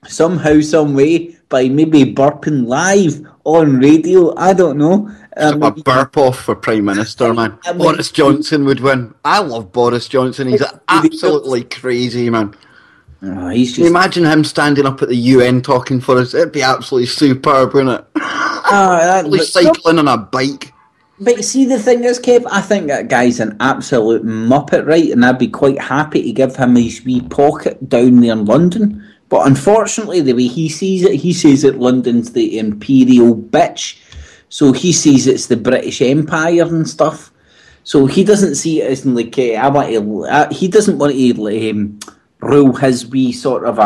somehow, some way, by maybe burping live on radio. I don't know. A burp off for Prime Minister, man. Boris Johnson would win. I love Boris Johnson. He's absolutely crazy, man. Oh, he's just... Can you imagine him standing up at the UN talking for us? It'd be absolutely superb, wouldn't it? Cycling on a bike. But see, the thing is, Kev, I think that guy's an absolute muppet, right? And I'd be quite happy to give him his wee pocket down there in London. But unfortunately, the way he sees it, he says that London's the imperial bitch. So he sees it's the British Empire and stuff. So he doesn't see it as like, he doesn't want to rule his wee sort of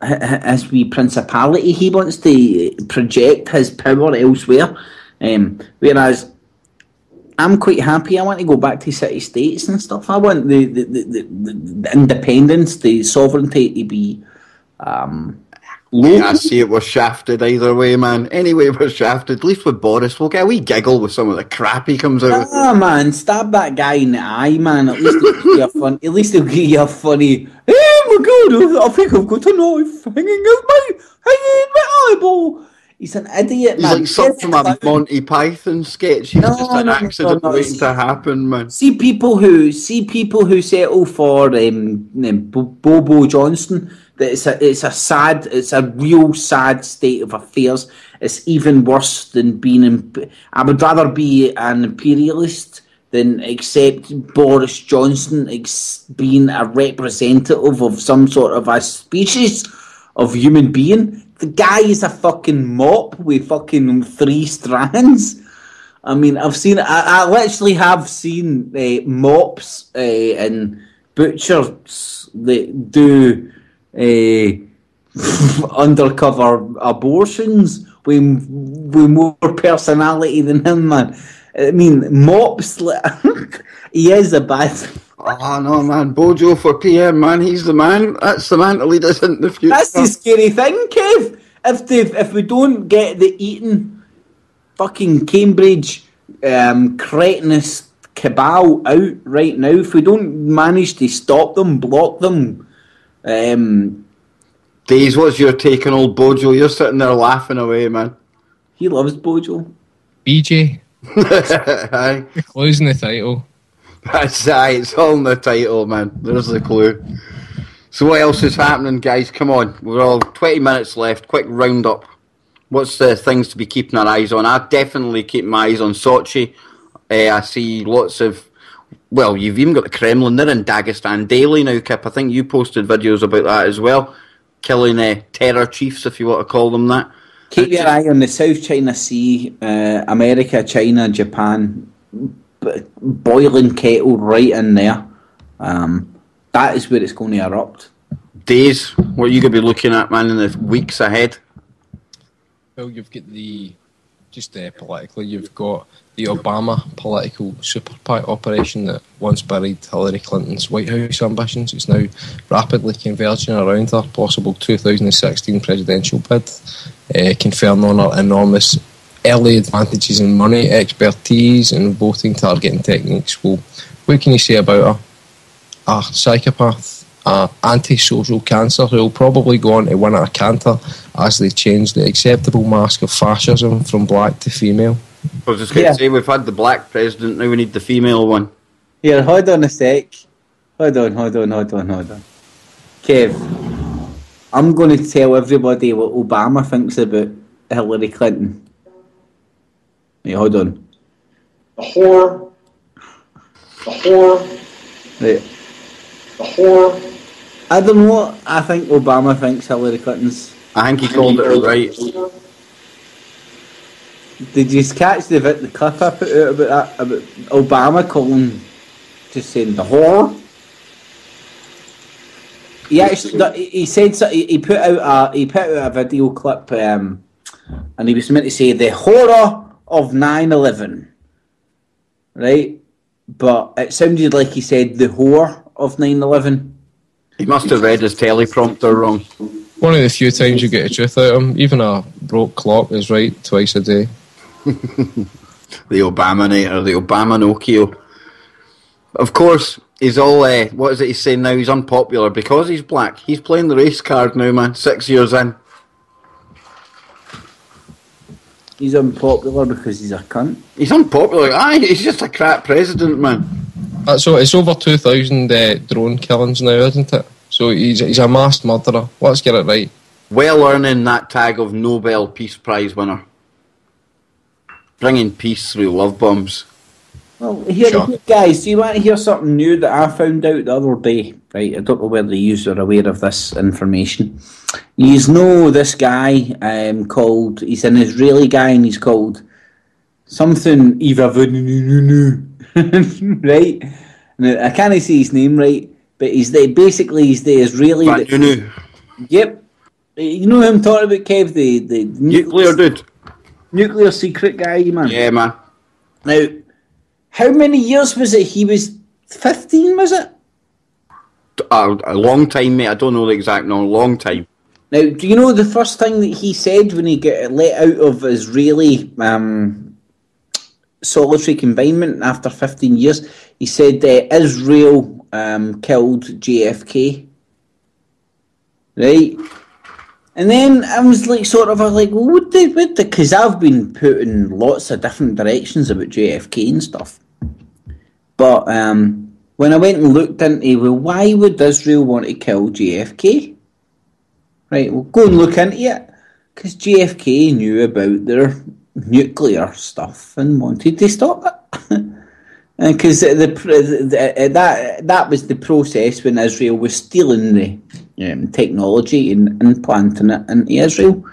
his wee principality. He wants to project his power elsewhere. Whereas I'm quite happy. I want to go back to city-states and stuff. I want the independence, the sovereignty to be local. Yeah, I see it was shafted either way, man. Anyway, we're shafted. At least with Boris, we'll get a wee giggle with some of the crap he comes out with. Ah, man, stab that guy in the eye, man. At least it'll give you a fun. At least it'll give you a funny. Oh my God! I think I've got a knife hanging in my eyeball. He's an idiot, He's man. like something from a Monty Python sketch. He's just an accident waiting to happen, man. See people who settle for Bobo Johnson. That it's a real sad state of affairs. It's even worse than being. I would rather be an imperialist than accept Boris Johnson being a representative of some sort of a species of human being. The guy is a fucking mop with fucking 3 strands. I mean, I literally have seen mops and butchers that do undercover abortions with more personality than him, man. I mean, mops, he is a bad... Oh no, man, Bojo for PM, man, he's the man. That's the man to lead us into the future. That's the scary thing, Kev. If we don't get the Eton fucking Cambridge cretinous cabal out right now, if we don't manage to stop them, block them... Days, what's your take on old Bojo? You're sitting there laughing away, man. He loves Bojo. BJ. Aye. Closing the title. That's it's all in the title, man. There's the clue. So what else is happening, guys? Come on. We're all 20 minutes left. Quick roundup. What's the things to be keeping our eyes on? I definitely keep my eyes on Sochi. I see lots of... Well, you've even got the Kremlin. They're in Dagestan daily now, Kip. I think you posted videos about that as well. Killing terror chiefs, if you want to call them that. Keep your eye on the South China Sea, America, China, Japan... boiling kettle right in there. That is where it's going to erupt. Days, what are you going to be looking at, man, in the weeks ahead? Well, you've got politically, you've got the Obama political super PAC operation that once buried Hillary Clinton's White House ambitions. It's now rapidly converging around her possible 2016 presidential bid, conferring on her enormous early advantages in money, expertise and voting targeting techniques. Well, what can you say about her? A psychopath, anti-social cancer who will probably go on to win at a canter as they change the acceptable mask of fascism from black to female. I was just going to say, we've had the black president, now we need the female one. Here, hold on a sec. Hold on. Kev, I'm going to tell everybody what Obama thinks about Hillary Clinton. Hey, hold on. The whore. Right. The whore. I don't know what I think Obama thinks Hillary Clinton's. I think he called it right. Did you catch the clip I put out about that? About Obama calling, just saying the whore? He said so, he put out a video clip and he was meant to say the horror of 9/11, right? But it sounded like he said the whore of 9/11. He must have read his teleprompter wrong. One of the few times you get the truth out of him. Even a broke clock is right twice a day. The Obamanator, the Obamanokio. Of course, he's all, what is it he's saying now? He's unpopular because he's black. He's playing the race card now, man, 6 years in. He's unpopular because he's a cunt. He's unpopular. Aye, he's just a crap president, man. So it's over 2,000 drone killings now, isn't it? So he's a mass murderer. Let's get it right. Well earning that tag of Nobel Peace Prize winner. Bringing peace through love bombs. Well, guys, do you want to hear something new that I found out the other day? Right, I don't know whether you are aware of this information. You know this guy he's an Israeli guy and he's called something right? Now, I can't say his name right, but he's the Israeli. Yep. You know who I'm talking about, Kev? The nuclear dude. Nuclear secret guy, man. Yeah, man. Now, how many years was it? He was 15, was it? A long time, mate. I don't know the exact number. Long time. Now, do you know the first thing that he said when he got let out of Israeli solitary confinement after 15 years? He said Israel killed JFK. Right? And then I was like, well, because I've been put in lots of different directions about JFK and stuff. But when I went and looked into, well, why would Israel want to kill JFK? Right, we'll go and look into it. Because JFK knew about their nuclear stuff and wanted to stop it. Because that was the process when Israel was stealing the technology and implanting it into Israel,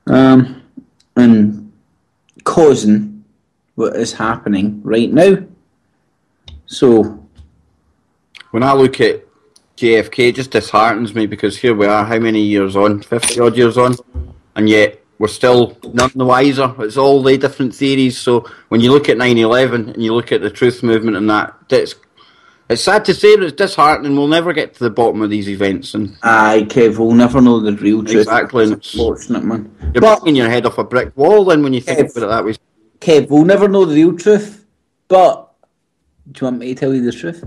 and causing what is happening right now. So, when I look at JFK, it just disheartens me, because here we are, how many years on? 50 odd years on, and yet we're still none the wiser. It's all the different theories. So when you look at 9/11 and you look at the truth movement and that, it's sad to say, but it's disheartening. We'll never get to the bottom of these events. And aye, Kev, we'll never know the real truth. Exactly. It's unfortunate, man. You're banging your head off a brick wall then when you think about it that way. Kev, we'll never know the real truth, but do you want me to tell you the truth?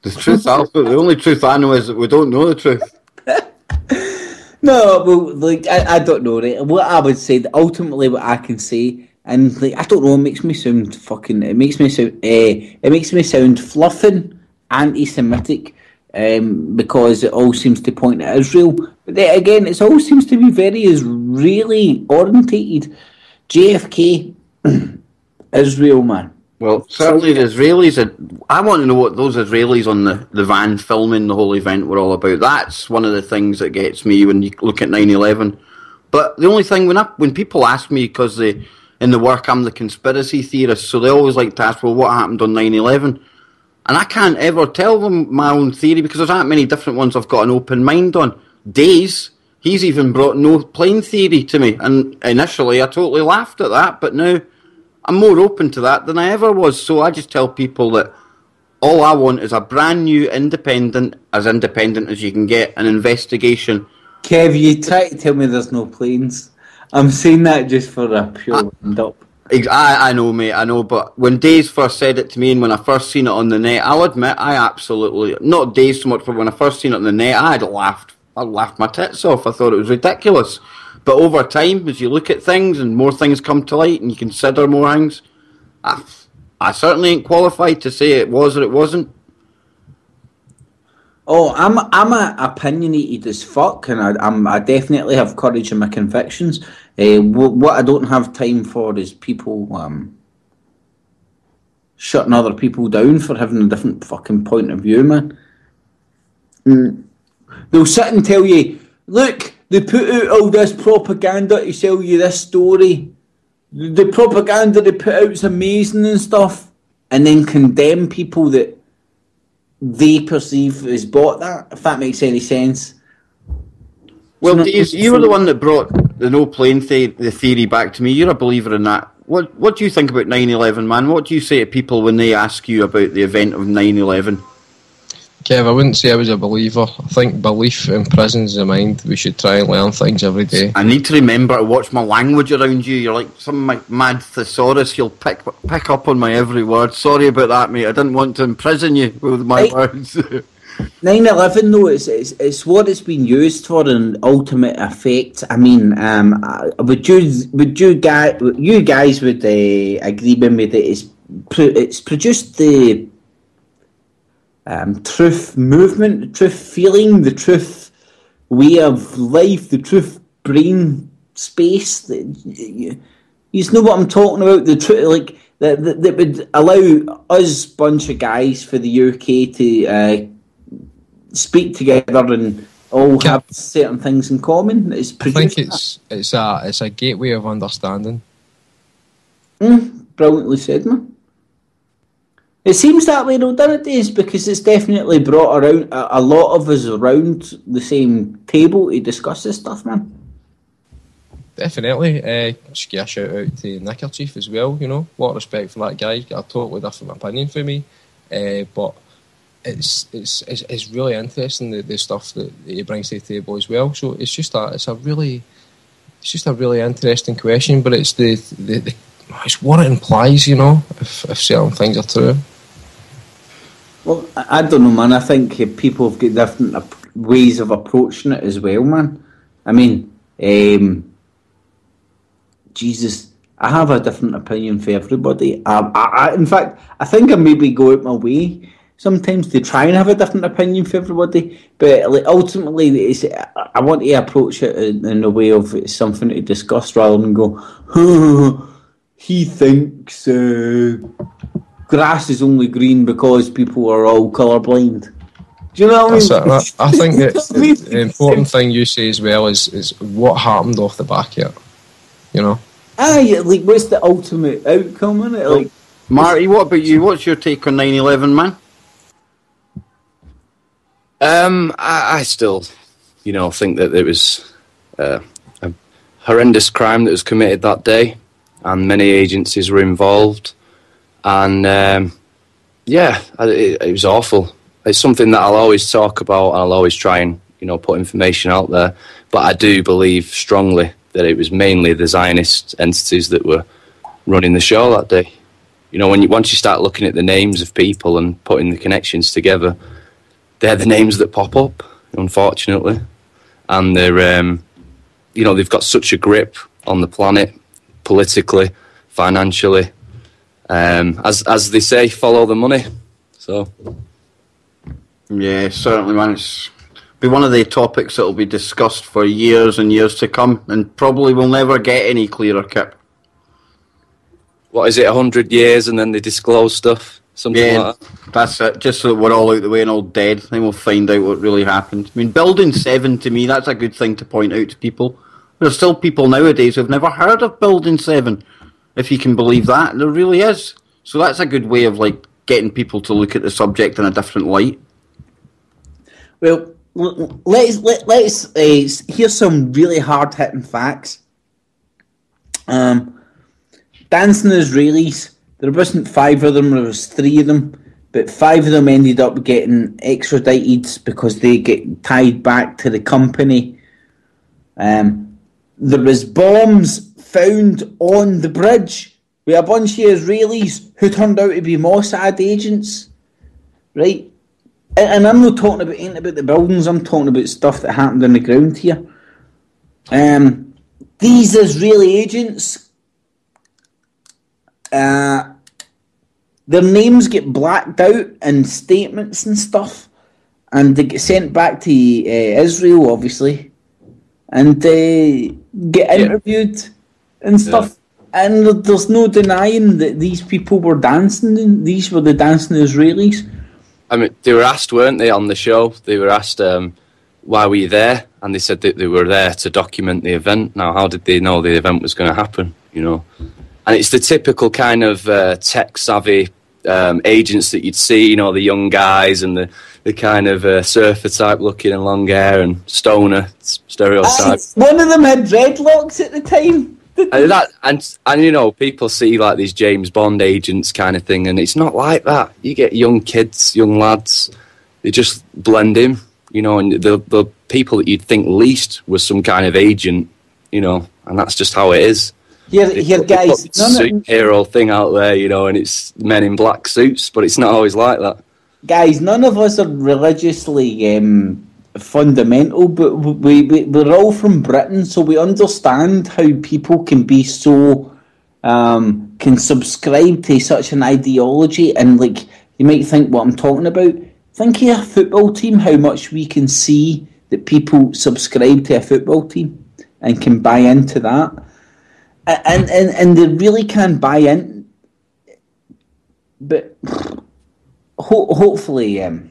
The truth, the only truth I know is that we don't know the truth. No, well, like I don't know, right? What I would say, ultimately, what I can say, and like I don't know, it makes me sound fluffing, anti-Semitic, because it all seems to point at Israel. But then again, it all seems to be very Israeli orientated. JFK, Israel, man. Well, certainly the Israelis, I want to know what those Israelis on the van filming the whole event were all about. That's one of the things that gets me when you look at 9/11. But the only thing, when people ask me, because in the work I'm the conspiracy theorist, so they always like to ask, well, what happened on 9/11? And I can't ever tell them my own theory, because there's that many different ones I've got an open mind on. Days, he's even brought no plane theory to me, and initially I totally laughed at that, but now I'm more open to that than I ever was. So I just tell people that all I want is a brand new independent as you can get, an investigation. Kev, you try to tell me there's no planes. I'm saying that just for a pure wind-up. I know, mate, I know, but when Days first said it to me and when I first seen it on the net, I'll admit I absolutely, not Days so much, but when I first seen it on the net, I laughed my tits off. I thought it was ridiculous. But over time, as you look at things and more things come to light and you consider more things, I certainly ain't qualified to say it was or it wasn't. Oh, I'm opinionated as fuck, and I definitely have courage in my convictions. What I don't have time for is people shutting other people down for having a different fucking point of view, man. They'll sit and tell you, look, they put out all this propaganda to sell you this story. The propaganda they put out is amazing and stuff, and then condemn people that they perceive as bought that, if that makes any sense. Well, you were the one that brought the no plane the theory back to me. You're a believer in that. What do you think about 9/11, man? What do you say to people when they ask you about the event of 9/11? Kev, I wouldn't say I was a believer. I think belief imprisons the mind. We should try and learn things every day. I need to remember to watch my language around you. You're like some mad thesaurus. You'll pick up on my every word. Sorry about that, mate. I didn't want to imprison you with my words. 9/11, though, it's what it's been used for in ultimate effect. I mean, would you guys would agree with me that it's produced the truth movement, the truth feeling, the truth way of life, the truth brain space. You know what I'm talking about? The truth, like that would allow us bunch of guys for the UK to speak together and all have certain things in common. I think it's a gateway of understanding. Brilliantly said, man. It seems that way though, doesn't it? Because it's definitely brought around a lot of us around the same table to discuss this stuff, man. Definitely. Just give a shout out to Nickerchief as well, you know. A lot of respect for that guy. He's got a totally different opinion from me. But it's really interesting, the stuff that he brings to the table as well. So it's a really interesting question, but it's it's what it implies, you know, if certain things are true. Well, I don't know, man. I think people have got different ways of approaching it as well, man. I mean, Jesus, I have a different opinion for everybody. In fact, I think I maybe go out my way sometimes to try and have a different opinion for everybody. But like, ultimately, I want to approach it in a way of it's something to discuss rather than go, he thinks grass is only green because people are all colourblind. Do you know what I mean? I think that the important thing you say as well is what happened off the back of it. You know? Yeah, like, what's the ultimate outcome in it? Like, Marty, what about you? What's your take on 9/11, man? I still, think that it was a horrendous crime that was committed that day, and many agencies were involved, and it was awful. It's something that I'll always talk about, and I'll always try and put information out there. But I do believe strongly that it was mainly the Zionist entities that were running the show that day. Once you start looking at the names of people and putting the connections together, they're the names that pop up, unfortunately, and they're they've got such a grip on the planet, politically, financially, as they say, follow the money. So. Yeah, certainly, man. It's be one of the topics that will be discussed for years and years to come, and probably will never get any clearer, Kip. What is it, 100 years, and then they disclose stuff? Something like that? That's it. Just so that we're all out the way and all dead, then we'll find out what really happened. I mean, Building 7, to me, that's a good thing to point out to people. There's still people nowadays who've never heard of Building 7, if you can believe that. There really is. So that's a good way of, like, getting people to look at the subject in a different light. Well, let's here's some really hard hitting facts. Dancing Israelis, there wasn't 5 of them, there was 3 of them, but 5 of them ended up getting extradited because they get tied back to the company. There was bombs found on the bridge with a bunch of Israelis who turned out to be Mossad agents, right? And I'm not talking ain't about the buildings, I'm talking about stuff that happened on the ground here. These Israeli agents, their names get blacked out in statements and stuff, and they get sent back to Israel, obviously, and they get interviewed and stuff. Yeah. And there's no denying that these people were dancing, these were the dancing Israelis. I mean, they were asked, weren't they, on the show? They were asked, why were you there? And they said that they were there to document the event. Now, how did they know the event was going to happen, And it's the typical kind of tech-savvy agents that you'd see, the young guys and the kind of surfer-type looking and long hair and stoner stereotype. One of them had dreadlocks at the time. And people see like these James Bond agents kind of thing, and it's not like that. You get young kids, young lads, they just blend in, and the people that you'd think least was some kind of agent, and that's just how it is. Here guys, superhero thing out there, and it's men in black suits, but it's not always like that. Guys, none of us are religiously fundamental, but we're all from Britain, so we understand how people can be so can subscribe to such an ideology, and like you might think what I'm talking about. Think of a football team, how much we can see that people subscribe to a football team and can buy into that, and they really can buy in, but hopefully I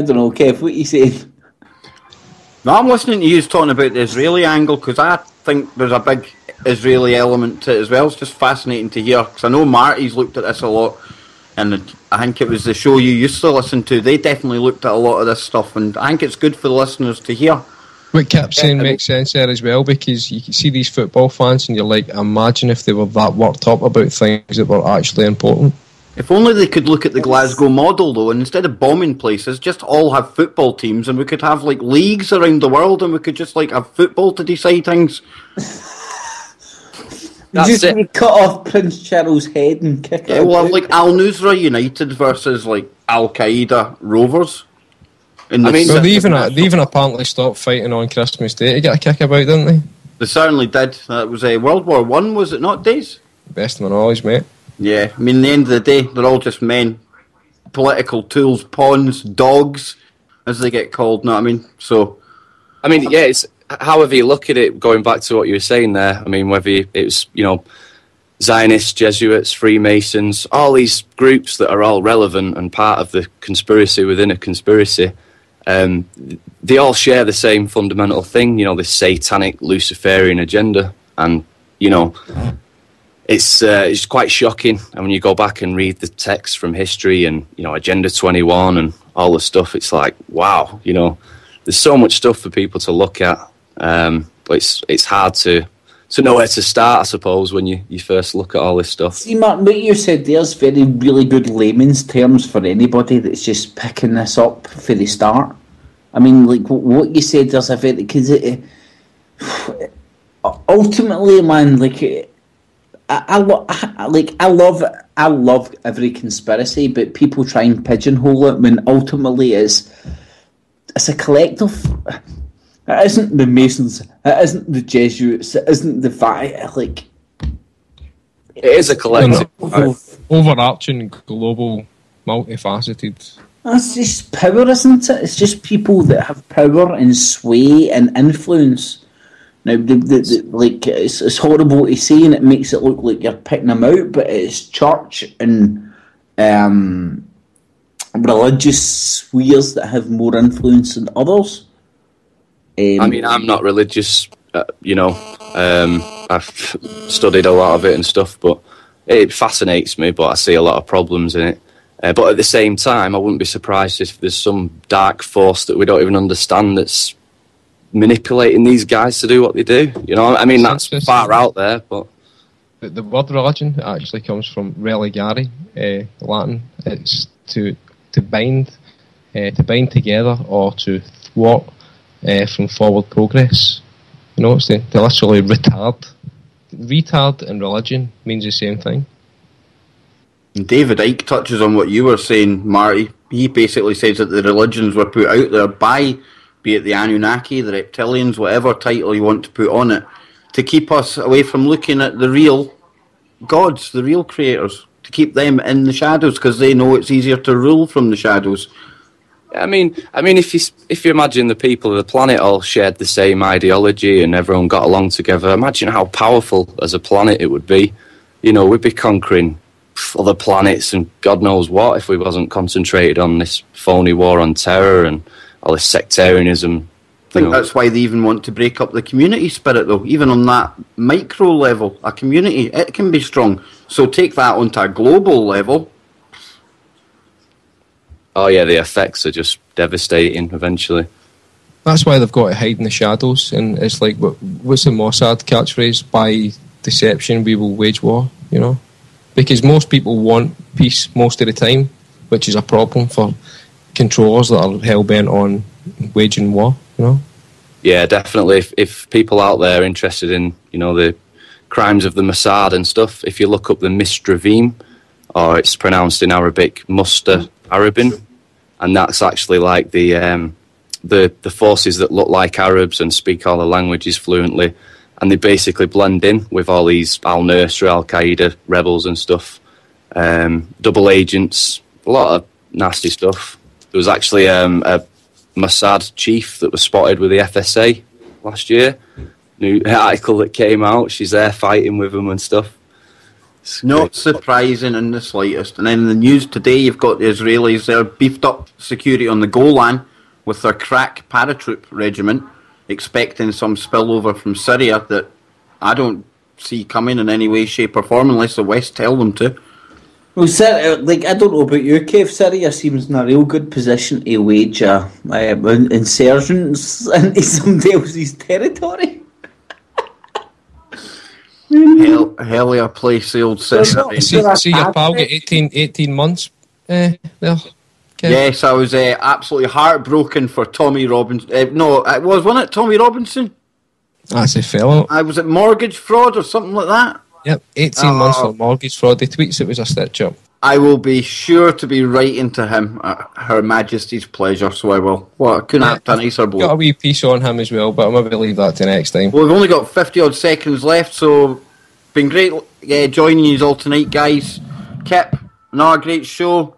don't know, Kev, what are you saying? No, I'm listening to you talking about the Israeli angle, because I think there's a big Israeli element to it as well. It's just fascinating to hear, because I know Marty's looked at this a lot, and I think it was the show you used to listen to. They definitely looked at a lot of this stuff, and I think it's good for the listeners to hear. What Kip's saying makes sense there as well, because you can see these football fans and you're like, imagine if they were that worked up about things that were actually important. If only they could look at the Glasgow model, though, and instead of bombing places, just all have football teams, and we could have, like, leagues around the world, and we could just, like, have football to decide things. That's it. Cut off Prince Charles' head and kick it. We'll have, like, Al-Nusra United versus, like, Al-Qaeda Rovers. In I mean, Well, they even apparently stopped fighting on Christmas Day to get a kick about, didn't they? they certainly did. That was World War One, was it not, Days? Best of my knowledge, mate. Yeah, I mean, at the end of the day, they're all just men, political tools, pawns, dogs, as they get called. Know what I mean? So, I mean, yeah, it's however you look at it. Going back to what you were saying there, I mean, whether it was Zionists, Jesuits, Freemasons, all these groups that are all relevant and part of the conspiracy within a conspiracy, they all share the same fundamental thing, this satanic Luciferian agenda. And, it's quite shocking. And when you go back and read the text from history and, Agenda 21 and all the stuff, it's like, wow, there's so much stuff for people to look at. But it's hard to know where to start, I suppose, when you first look at all this stuff. See, Mark, what you said there's really good layman's terms for anybody that's just picking this up for the start. I mean, like what you said, there's a very because ultimately, man, like I love every conspiracy, but people try and pigeonhole it when ultimately it's a collective. It isn't the Masons. It isn't the Jesuits. It isn't the it is a collective, overarching, global, multifaceted. That's just power, isn't it? It's just people that have power and sway and influence. Now, it's horrible to say, and it makes it look like you're picking them out, but it's church and religious spheres that have more influence than others. I mean, I'm not religious, I've studied a lot of it and stuff, but it fascinates me, but I see a lot of problems in it. But at the same time, I wouldn't be surprised if there's some dark force that we don't even understand that's manipulating these guys to do what they do. I mean, that's far out there, but... The word religion actually comes from religare, Latin. It's to bind together or to thwart from forward progress. It's to literally retard. Retard and religion means the same thing. David Icke touches on what you were saying, Marty. He basically says that the religions were put out there by, be it the Anunnaki, the reptilians, whatever title you want to put on it, to keep us away from looking at the real gods, the real creators, to keep them in the shadows, because they know it's easier to rule from the shadows. I mean, if you imagine the people of the planet all shared the same ideology and everyone got along together, imagine how powerful as a planet it would be. We'd be conquering other planets and God knows what if we wasn't concentrated on this phony war on terror and all this sectarianism. I think that's why they even want to break up the community spirit, though. Even on that micro level, a community, it can be strong. So take that onto a global level. Oh yeah, the effects are just devastating eventually. That's why they've got to hide in the shadows, and it's like, what's the Mossad catchphrase? By deception we will wage war, Because most people want peace most of the time, which is a problem for controllers that are hell-bent on waging war, Yeah, definitely. If people out there are interested in, the crimes of the Mossad and stuff, if you look up the Mistravim, or it's pronounced in Arabic, Musta Arabin, and that's actually like the forces that look like Arabs and speak all the languages fluently, and they basically blend in with all these Al-Nusra, Al-Qaeda rebels and stuff, double agents, a lot of nasty stuff. There was actually a Mossad chief that was spotted with the FSA last year. New article that came out, she's there fighting with them and stuff. Not surprising in the slightest. And then in the news today, you've got the Israelis, they're beefed up security on the Golan with their crack paratroop regiment, expecting some spillover from Syria that I don't see coming in any way, shape or form unless the West tell them to. Well, Syria, I don't know about you, Kev. Syria seems in a real good position to wage insurgents into somebody else's territory. Hellier place, the old Syria. See your pal get 18 months there. Okay. Yes, I was absolutely heartbroken for Tommy Robinson. Wasn't it Tommy Robinson? That's a fellow. Was it mortgage fraud or something like that? Yep, 18 months for mortgage fraud. He tweets it was a stitch up. I will be sure to be writing to him at Her Majesty's pleasure, so I will. Well, I couldn't have done a nicer bloke. Got a wee piece on him as well, but I'll maybe leave that to next time. Well, we've only got 50 odd seconds left, so been great joining you all tonight, guys. Kip, another great show.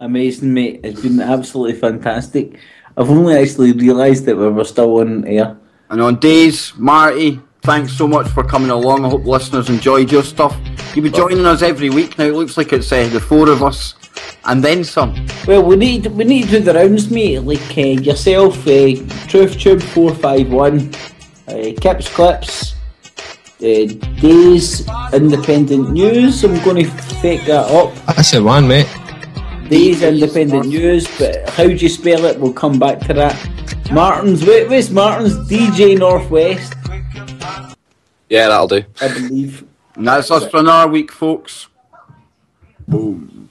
Amazing, mate. It's been absolutely fantastic. I've only actually realised that we were still on air. And on Days, Marty, thanks so much for coming along. I hope listeners enjoyed your stuff. You'll be joining us every week now. It looks like it's the four of us and then some. Well, we need to do the rounds, mate. Like yourself, TruthTube 451, Kip's Clips, Days Independent News. I'm going to fake that up. That's the one, mate. Days Independent News, but how do you spell it? We'll come back to that. Martin's, where's Martin's? DJ Northwest. Yeah, that'll do. I believe. And that's us for another week, folks. Boom.